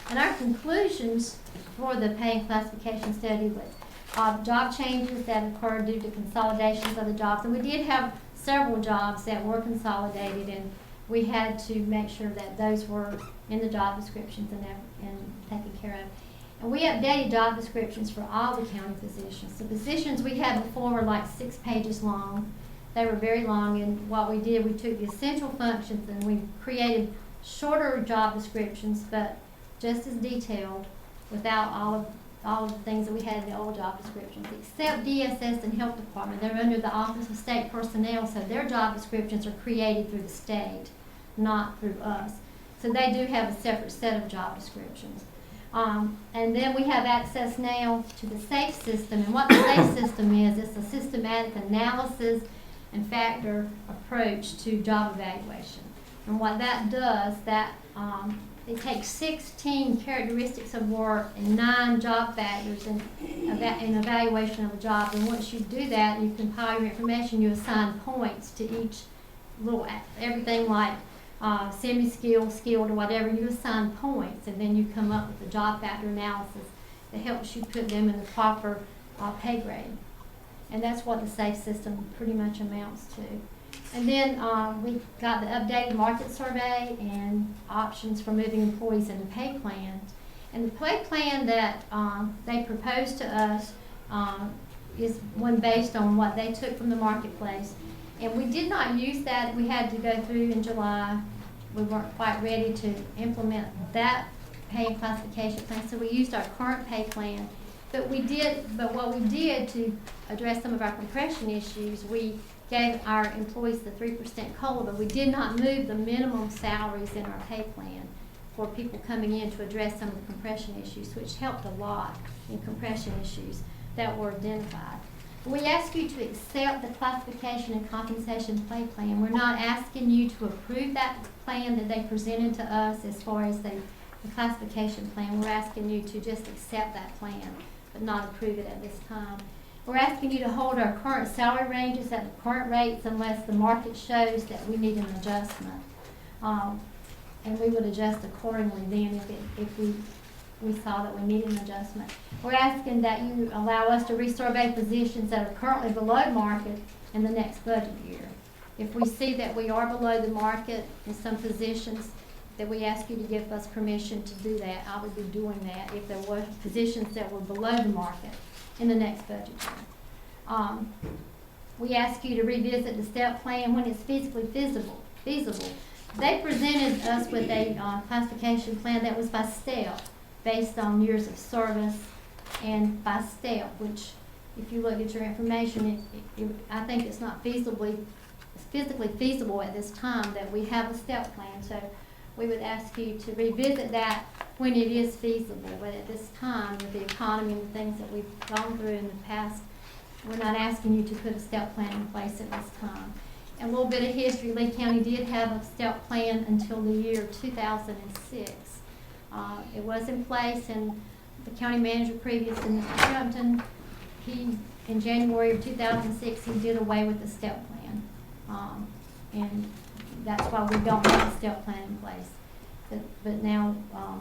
And our conclusions for the pay and classification study was job changes that occurred due to consolidations of the jobs. And we did have several jobs that were consolidated, and we had to make sure that those were in the job descriptions and taken care of. And we updated job descriptions for all the county positions. The positions we had before were like 6 pages long. They were very long, and what we did, we took the essential functions and we created shorter job descriptions, but just as detailed, without all of the things that we had in the old job descriptions, except DSS and Health Department. They're under the Office of State Personnel, so their job descriptions are created through the state, not through us. So they do have a separate set of job descriptions. And then we have access now to the SAFE system, and what the SAFE system is, it's a systematic analysis and factor approach to job evaluation. And what that does, it takes 16 characteristics of work and 9 job factors in evaluation of a job. And once you do that, you compile your information, you assign points to each everything like semi-skilled, skilled, or whatever, you assign points, and then you come up with a job factor analysis that helps you put them in the proper pay grade. And that's what the SAFE system pretty much amounts to. And then we got the updated market survey and options for moving employees into pay plans. And the pay plan that they proposed to us is one based on what they took from the marketplace. And we did not use that. We had to go through in July. We weren't quite ready to implement that pay and classification plan, so we used our current pay plan. But what we did to address some of our compression issues, we gave our employees the 3% COLA, but we did not move the minimum salaries in our pay plan for people coming in to address some of the compression issues, which helped a lot in compression issues that were identified. We ask you to accept the classification and compensation pay plan. We're not asking you to approve that plan that they presented to us as far as the classification plan. We're asking you to just accept that plan, but not approve it at this time. We're asking you to hold our current salary ranges at the current rates unless the market shows that we need an adjustment. And we would adjust accordingly then if we saw that we needed an adjustment. We're asking that you allow us to resurvey positions that are currently below market in the next budget year. If we see that we are below the market in some positions, that we ask you to give us permission to do that. I would be doing that if there were positions that were below the market in the next budget year. We ask you to revisit the STEP plan when it's physically feasible. They presented us with a classification plan that was by step, based on years of service and by step, which if you look at your information, I think it's not physically feasible at this time that we have a step plan. So we would ask you to revisit that when it is feasible. But at this time, with the economy and the things that we've gone through in the past, we're not asking you to put a step plan in place at this time. And a little bit of history, Lee County did have a step plan until the year 2006. It was in place, and the county manager previous to Mr. Crumpton, in January of 2006, he did away with the step plan. And that's why we don't have a step plan in place. But now,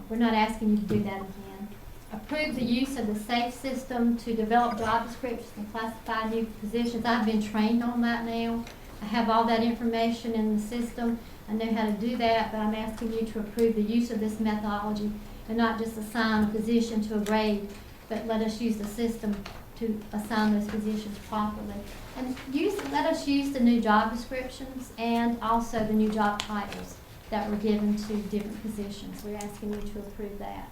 we're not asking you to do that again. Approve the use of the SAFE system to develop job descriptions and classify new positions. I've been trained on that now. I have all that information in the system. I know how to do that, but I'm asking you to approve the use of this methodology and not just assign a position to a grade, but let us use the system to assign those positions properly. And let us use the new job descriptions and also the new job titles that were given to different positions. We're asking you to approve that.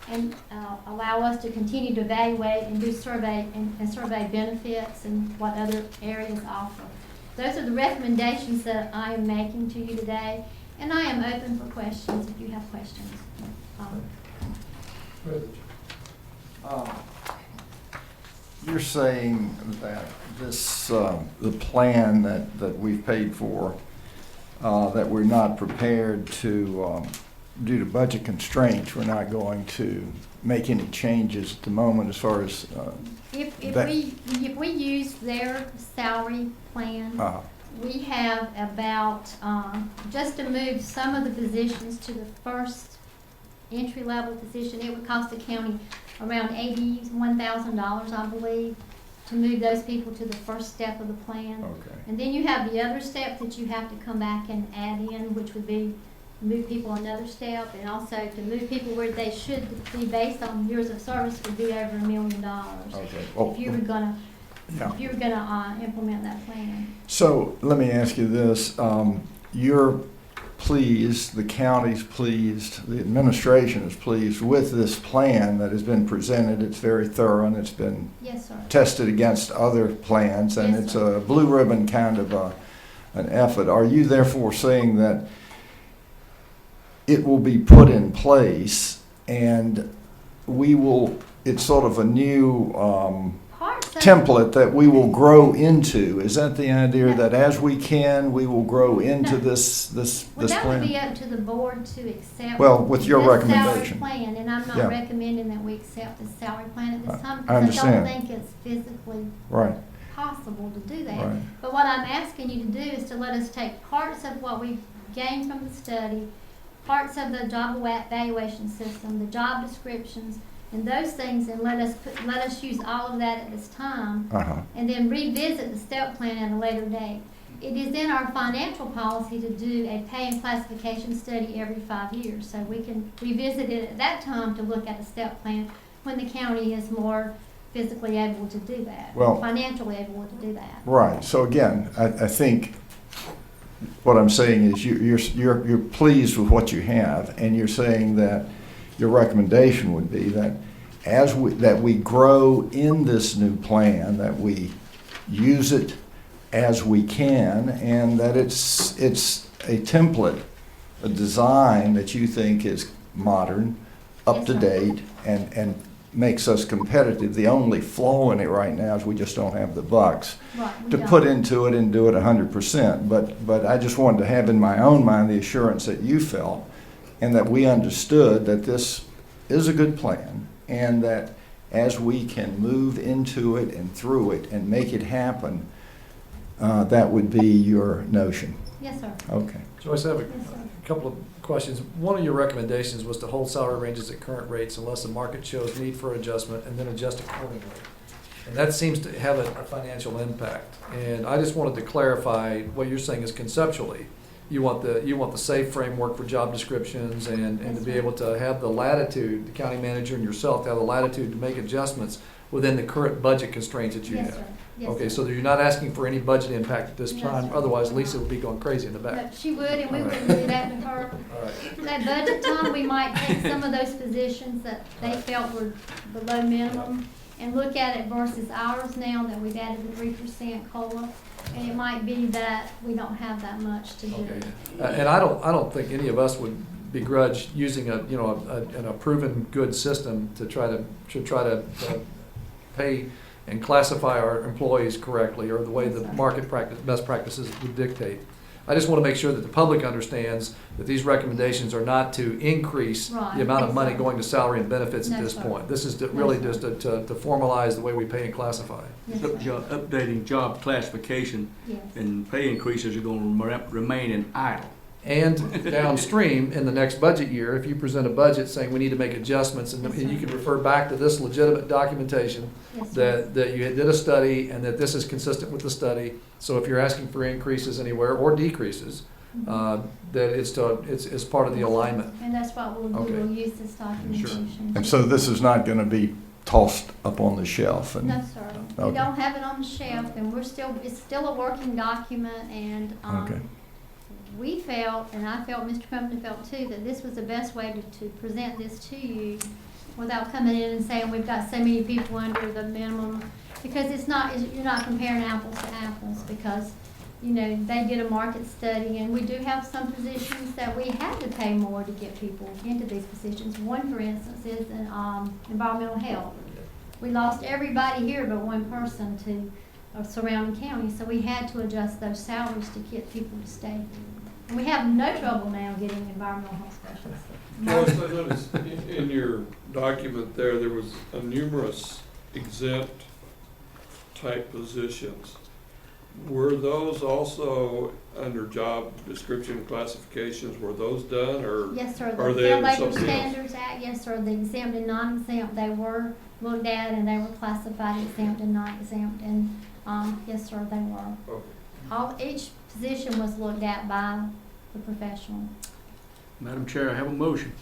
And allow us to continue to evaluate and do survey benefits and what other areas offer. Those are the recommendations that I am making to you today, and I am open for questions if you have questions. You're saying that this, the plan that we've paid for, that we're not prepared to, due to budget constraints, we're not going to make any changes at the moment as far as If we use their salary plan, we have about, just to move some of the positions to the first entry-level position, it would cost the county around $81,000, I believe, to move those people to the first step of the plan. Okay. And then you have the other step that you have to come back and add in, which would be move people another step, and also to move people where they should be based on years of service would be over $1 million. Okay. Well, If you were gonna, yeah. if you were gonna, implement that plan. So let me ask you this, you're pleased, the county's pleased, the administration is pleased with this plan that has been presented. It's very thorough and it's been Yes, sir. tested against other plans, and Yes, it's sir. a blue ribbon kind of an effort. Are you therefore saying that it will be put in place and we will, it's sort of a new Parts of template that we will grow into? Is that the idea, Yeah. that as we can, we will grow into No. this Well, that would be plan? up to the board to accept. Well, with your this recommendation. salary plan, and I'm Yeah. not recommending that we accept this salary plan at this time, I because I understand. don't think it's physically Right, possible to do that. right. But what I'm asking you to do is to let us take parts of what we've gained from the study, parts of the job evaluation system, the job descriptions, and those things, and let us use all of that at this time, Uh-huh. and then revisit the step plan at a later date. It is in our financial policy to do a pay and classification study every 5 years, so we can revisit it at that time to look at the step plan when the county is more physically able to do that, Well- financially able to do that. Right, so again, I think what I'm saying is you're pleased with what you have, and you're saying that your recommendation would be that that we grow in this new plan, that we use it as we can, and that it's a template, a design that you think is modern, up to date, and makes us competitive. The only flaw in it right now is we just don't have the bucks Right, we to don't. put into it and do it 100%. But I just wanted to have in my own mind the assurance that you felt, and that we understood that this is a good plan, and that as we can move into it and through it and make it happen, that would be your notion. Yes, sir. Okay. Joyce, I have Yes, sir. a couple of questions. One of your recommendations was to hold salary ranges at current rates unless the market shows need for adjustment, and then adjust accordingly. And that seems to have a financial impact. And I just wanted to clarify what you're saying is conceptually. You want the safe framework for job descriptions, and to be able to have the latitude, the county manager and yourself, to have the latitude to make adjustments within the current budget constraints that you Yes, have. sir. Yes, Okay, sir. so you're not asking for any budget impact at this No, time, sir. otherwise Lisa would be going crazy in the No, back. she would, and we All right. wouldn't do that to her. All right. That budget time, we might take some of those positions that they felt were below minimum and look at it versus ours now that we've added the 3% COLA. And it might be that we don't have that much to do. Okay. And I don't think any of us would begrudge using a proven good system to try to pay and classify our employees correctly, or the way the market best practices would dictate. I just want to make sure that the public understands that these recommendations are not to increase Right. the amount of money Exactly. going to salary and benefits at No, this sir. point. This is No, really sir. just to formalize the way we pay and classify. Yes, sir. Updating job classification Yes. and pay increases are gonna remain in idle. And downstream, in the next budget year, if you present a budget saying we need to make adjustments, and Yes, you sir. can refer back to this legitimate documentation, Yes, sir. that you did a study and that this is consistent with the study. So if you're asking for increases anywhere or decreases, that it's part of the alignment. And that's what we'll do. Okay. We'll use this documentation. And so this is not going to be tossed up on the shelf? And, No, sir. We Okay. don't have it on the shelf, and it's still a working document, and, Okay. we felt, and I felt, Mr. Crumpton felt too, that this was the best way to present this to you without coming in and saying we've got so many people under the minimum, because you're not comparing apples to apples, because, they did a market study, and we do have some positions that we had to pay more to get people into these positions. One, for instance, is in, environmental health. We lost everybody here but one person to a surrounding county, so we had to adjust those salaries to get people to stay. And we have no trouble now getting environmental health specialists. Joyce, I noticed in your document there was a numerous exempt type positions. Were those also under job description classifications, were those done, or Yes, sir. are The they Fair under Labor something else? Standards Act, yes, sir. The exempt and non-exempt, they were looked at and they were classified exempt and not exempt. And, yes, sir, they were. Okay. Each position was looked at by the professional. Madam Chair, I have a motion.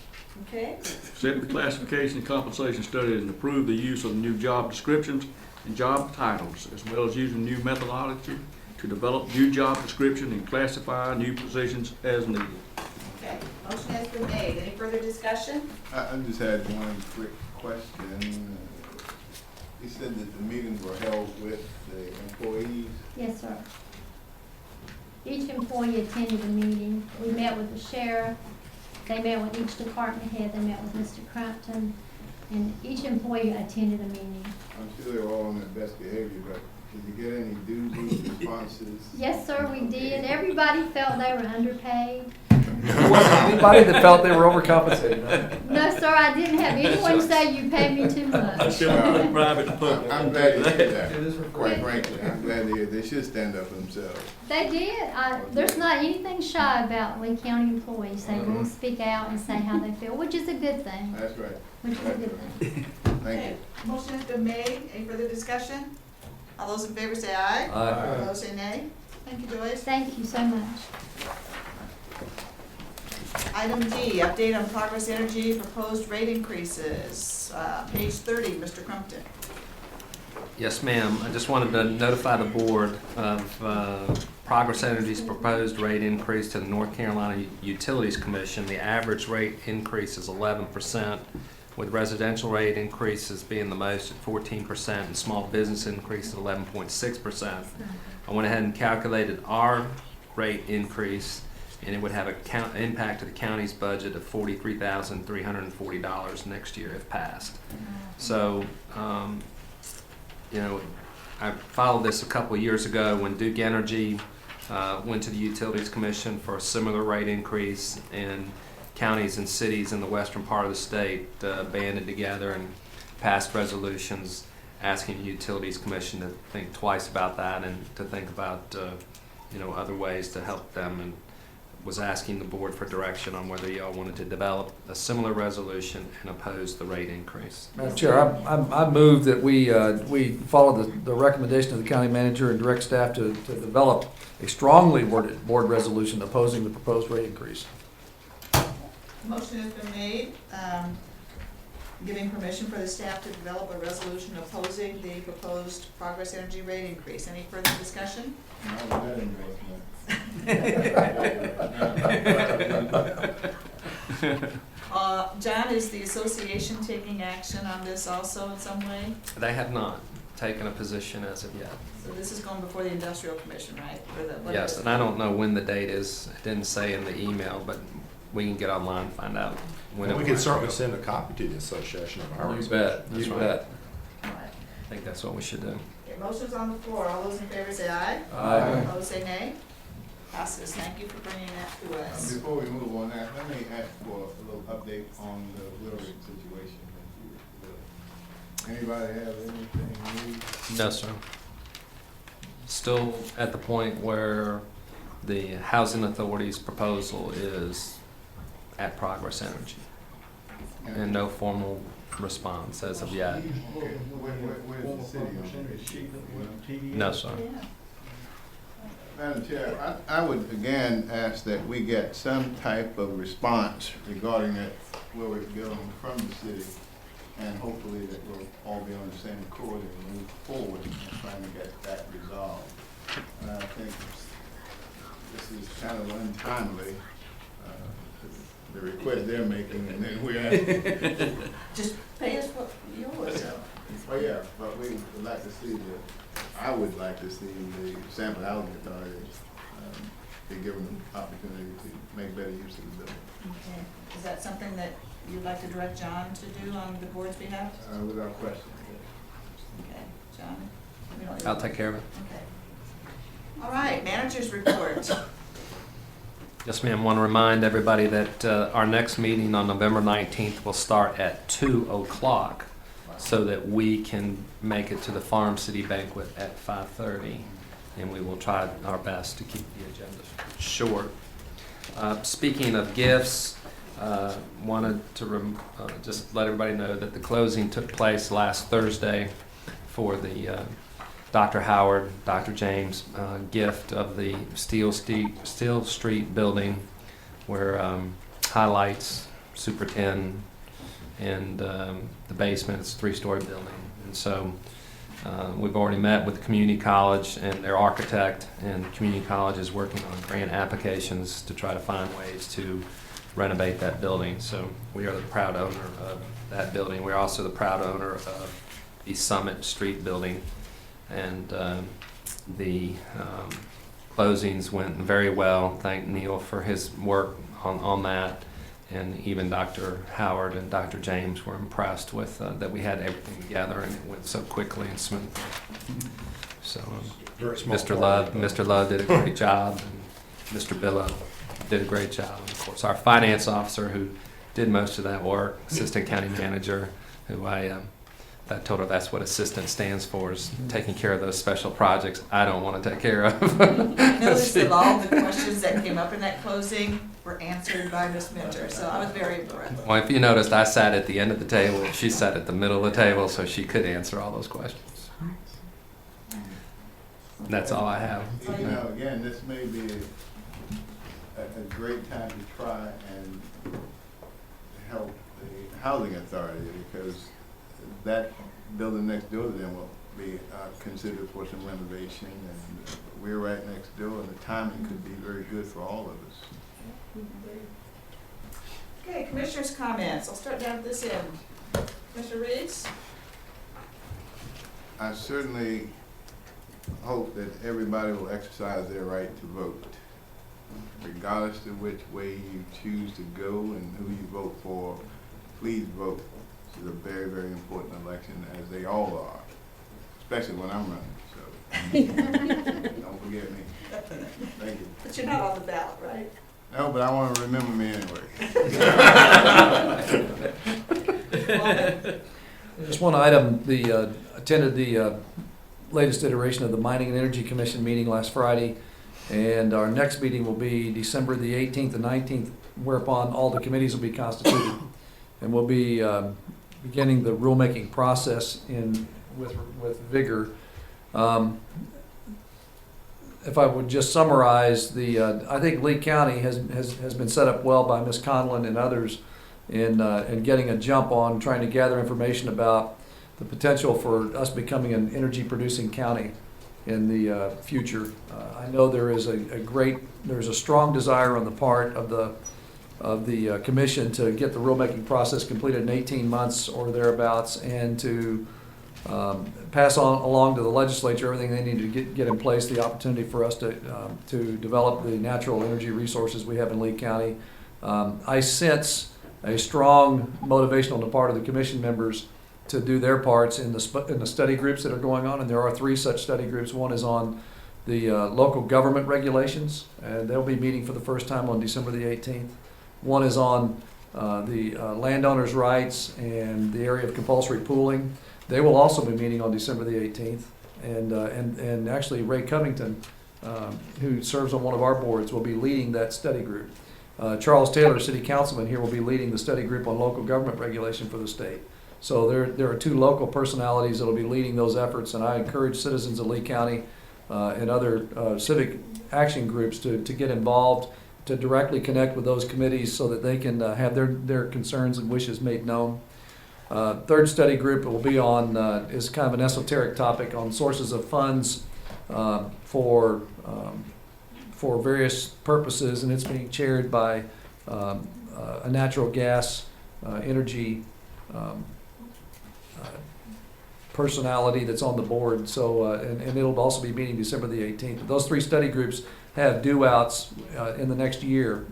Okay, Set the classification and compensation studies and approve the use of new job descriptions and job titles, as well as using new methodology to develop new job description and classify new positions as needed. okay. Motion has been made. Any further discussion? I just had one quick question. You said that the meetings were held with the employees. Yes, sir. Each employee attended a meeting. We met with the sheriff. They met with each department head. They met with Mr. Crumpton. And each employee attended a meeting. I'm sure they were all on their best behavior, but did you get any doozies, responses? Yes, sir, we did. Everybody felt they were underpaid. There wasn't anybody that felt they were overcompensated. Huh? No, sir, I didn't have anyone say you paid me too much. Private and public. I'm glad to hear that, quite frankly. I'm glad to hear they should stand up for themselves. They did. There's not anything shy about Lee County employees. They will speak out and say how they feel, which is a good thing. That's right. Which is a good thing. Thank Okay, you. motion has been made. Any further discussion? All those in favor say aye. Aye. All those say nay. Thank you, Joyce. Thank you so much. Item D, update on Progress Energy proposed rate increases. Page 30, Mr. Crumpton. Yes, ma'am. I just wanted to notify the board of Progress Energy's proposed rate increase to the North Carolina Utilities Commission. The average rate increase is 11%, with residential rate increases being the most at 14% and small business increase at 11.6%. I went ahead and calculated our rate increase, and it would have an impact to the county's budget of $43,340 next year if passed. So, you know, I followed this a couple of years ago when Duke Energy went to the Utilities Commission for a similar rate increase, and counties and cities in the western part of the state banded together and passed resolutions asking the Utilities Commission to think twice about that and to think about you know, other ways to help them, and was asking the board for direction on whether y'all wanted to develop a similar resolution and oppose the rate increase. Madam Chair, I move that we follow the recommendation of the county manager and direct staff to develop a strongly worded board resolution opposing the proposed rate increase. Motion has been made, giving permission for the staff to develop a resolution opposing the proposed Progress Energy rate increase. Any further discussion? No, that endorsement. John, is the association taking action on this also in some way? They have not taken a position as of yet. So this is going before the Industrial Commission, right? Yes, and I don't know when the date is. It didn't say in the email, but we can get online and find out when it We will. can certainly send a copy to the association of ours. You bet, That's you right. bet. All right. I think that's what we should do. Okay, motion's on the floor. All those in favor say aye. Aye. Opposed say nay. Passes. Thank you for bringing that to us. Before we move on that, let me ask for a little update on the Willard situation. Anybody have anything new? No, sir. Still at the point where the Housing Authority's proposal is at Progress Energy, and no formal response as of yet. Okay, where's the city on this? No, sir. Madam Chair, I would again ask that we get some type of response regarding that Willard building from the city, and hopefully that we'll all be on the same accord and move forward in trying to get that resolved. And I think this is kind of untimely, the request they're making, and then we're asking. Just pay us what yours. Oh, yeah, but we would like to see I would like to see the Sample Housing Authority be given an opportunity to make better use of the building. Okay. Is that something that you'd like to direct John to do on the board's behalf? Without question. Okay, John? we don't- I'll take care of it. Okay. All right, managers report. Yes, ma'am. Want to remind everybody that our next meeting on November 19th will start at 2 o'clock so that we can make it to the Farm City banquet at 5:30, and we will try our best to keep the agenda short. Speaking of gifts, wanted to just let everybody know that the closing took place last Thursday for the Dr. Howard, Dr. James gift of the Steel Street building, where highlights Super 10 and the basement. It's a 3-story building. And so we've already met with the community college and their architect, and the community college is working on grant applications to try to find ways to renovate that building. So we are the proud owner of that building. We're also the proud owner of the Summit Street building, and the closings went very well. Thank Neil for his work on that, and even Dr. Howard and Dr. James were impressed with that we had everything together and it went so quickly and smoothly. So Mr. Love did a great job, and Mr. Billow did a great job. And of course, our finance officer who did most of that work, assistant county manager, who I told her that's what assistant stands for, is taking care of those special projects I don't want to take care of. I noticed that all the questions that came up in that closing were answered by Ms. Minter, so I was very impressed. Well, if you noticed, I sat at the end of the table, and she sat at the middle of the table, so she could answer all those questions. And that's all I have. You know, again, this may be a great time to try and help the housing authority, because that building next door to them will be considered for some renovation, and we're right next door, and the timing could be very good for all of us. Okay, commissioners' comments. I'll start down at this end. Commissioner Reeves? I certainly hope that everybody will exercise their right to vote, regardless of which way you choose to go and who you vote for. Please vote. This is a very, very important election, as they all are, especially when I'm running, so don't forget me. Thank you. But you're not on the ballot, right? No, but I want to remember me anyway. Just one item, attended the latest iteration of the Mining and Energy Commission meeting last Friday, and our next meeting will be December the 18th and 19th, whereupon all the committees will be constituted, and we'll be beginning the rulemaking process with vigor. If I would just summarize, I think Lee County has been set up well by Ms. Conlon and others in getting a jump on trying to gather information about the potential for us becoming an energy producing county in the future. I know there is there's a strong desire on the part of the commission to get the rulemaking process completed in 18 months or thereabouts, and to pass on along to the legislature everything they need to get in place, the opportunity for us to develop the natural energy resources we have in Lee County. I sense a strong motivation on the part of the commission members to do their parts in the study groups that are going on, and there are 3 such study groups. One is on the local government regulations, and they'll be meeting for the first time on December the 18th. One is on the landowners' rights and the area of compulsory pooling. They will also be meeting on December the 18th, and actually Ray Covington, who serves on one of our boards, will be leading that study group. Charles Taylor, city councilman here, will be leading the study group on local government regulation for the state. So there are 2 local personalities that will be leading those efforts, and I encourage citizens of Lee County and other civic action groups to get involved, to directly connect with those committees so that they can have their concerns and wishes made known. Third study group will be on, is kind of an esoteric topic on sources of funds for various purposes, and it's being chaired by a natural gas energy personality that's on the board. So, and it'll also be meeting December the 18th. But those 3 study groups have due outs within the next year,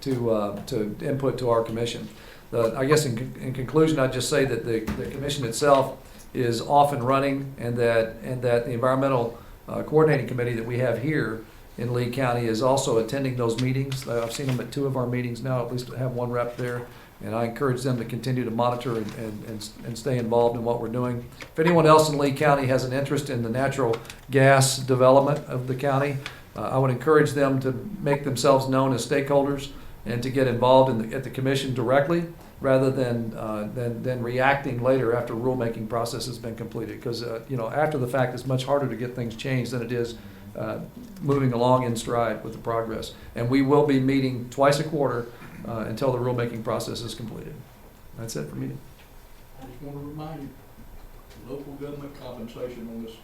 to input to our commission. I guess in conclusion, I'd just say that the commission itself is off and running, and that the environmental coordinating committee that we have here in Lee County is also attending those meetings. I've seen them at 2 of our meetings now, at least have 1 rep there, and I encourage them to continue to monitor and stay involved in what we're doing. If anyone else in Lee County has an interest in the natural gas development of the county, I would encourage them to make themselves known as stakeholders and to get involved at the commission directly, rather than reacting later after rulemaking process has been completed. Because after the fact, it's much harder to get things changed than it is moving along in stride with the progress. And we will be meeting twice a quarter until the rulemaking process is completed. That's it for me. I just want to remind you, local government compensation on this.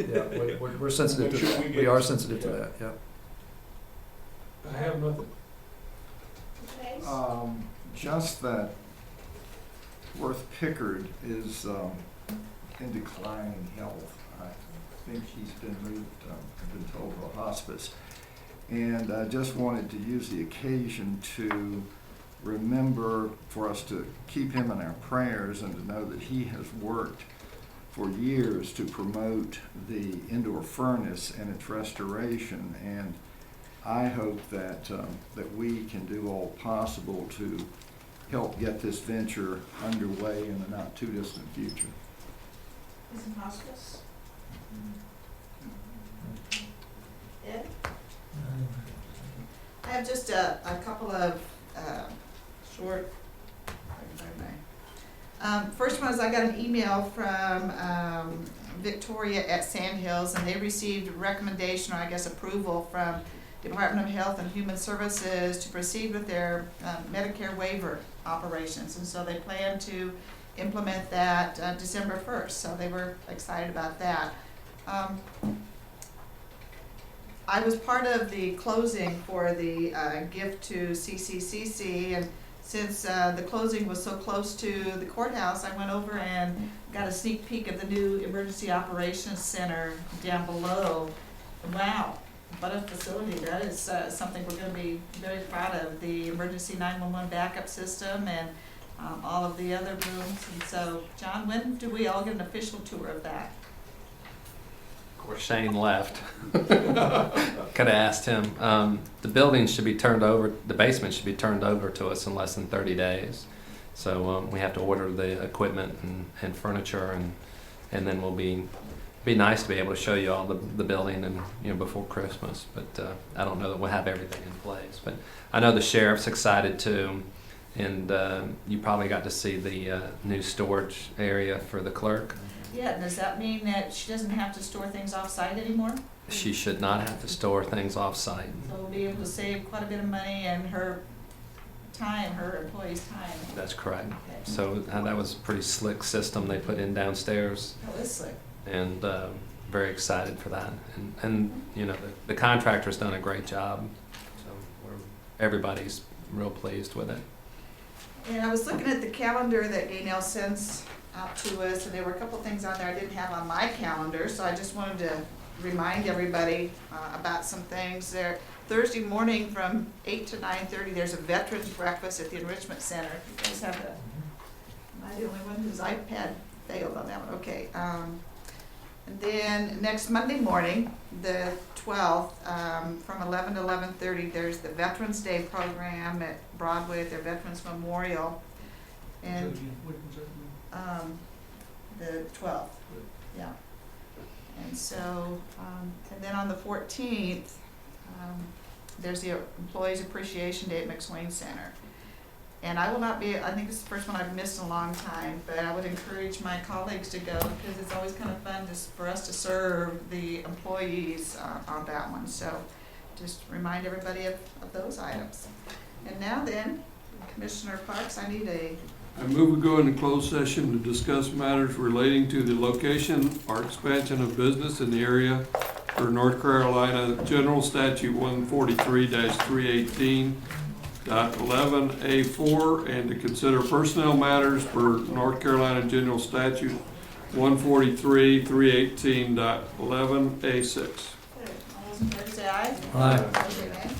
Yeah, we're sensitive to that. We are sensitive to that, yeah. I have nothing. Just that Worth Pickard is in declining health. I think he's been moved, I've been told, to a hospice. And I just wanted to use the occasion to remember for us to keep him in our prayers and to know that he has worked for years to promote the indoor furnace and its restoration. And I hope that that we can do all possible to help get this venture underway in the not too distant future. Is in hospice? Ed? I have just a couple of short, if I may. First one is I got an email from Victoria at Sandhills, and they received a recommendation, or I guess approval, from Department of Health and Human Services to proceed with their Medicare waiver operations, and so they plan to implement that December 1st, so they were excited about that. I was part of the closing for the gift to CCCC, and since the closing was so close to the courthouse, I went over and got a sneak peek of the new Emergency Operations Center down below. Wow, what a facility. That is something we're going to be very proud of. The emergency 911 backup system and all of the other rooms. And so, John, when do we all get an official tour of that? Of course, Shane left. Could have asked him. The building should be turned over, the basement should be turned over to us in less than 30 days. So we have to order the equipment and furniture, and then we'll be nice to be able to show you all the building and before Christmas. But I don't know that we'll have everything in place. But I know the sheriff's excited too, and you probably got to see the new storage area for the clerk. Yeah, does that mean that she doesn't have to store things off-site anymore? She should not have to store things off-site. So we'll be able to save quite a bit of money and her time, her employees' time. That's correct. Okay. So that was a pretty slick system they put in downstairs. Oh, it's slick. And very excited for that. And the contractor's done a great job. So everybody's real pleased with it. And I was looking at the calendar that Gaynell sends out to us, and there were a couple things on there I didn't have on my calendar, so I just wanted to remind everybody about some things. There, Thursday morning from 8 to 9:30, there's a veterans breakfast at the Enrichment Center. You guys have the, am I the only one whose iPad failed on that one? Okay. And then next Monday morning, the 12th, from 11 to 11:30, there's the Veterans Day program at Broadway at their Veterans Memorial. And the 12th, yeah. And so, and then on the 14th, there's the Employees Appreciation Day at McSwain Center. And I will not be, I think it's the first one I've missed in a long time, but I would encourage my colleagues to go because it's always kind of fun for us to serve the employees on that one. So just remind everybody of those items. And now then, Commissioner Parks, I move we go into closed session to discuss matters relating to the location or expansion of business in the area for North Carolina General Statute 143-318.11A4 and to consider personnel matters for North Carolina General Statute 143-318.11A6. all those in favor say aye. Aye. Opposed say nay.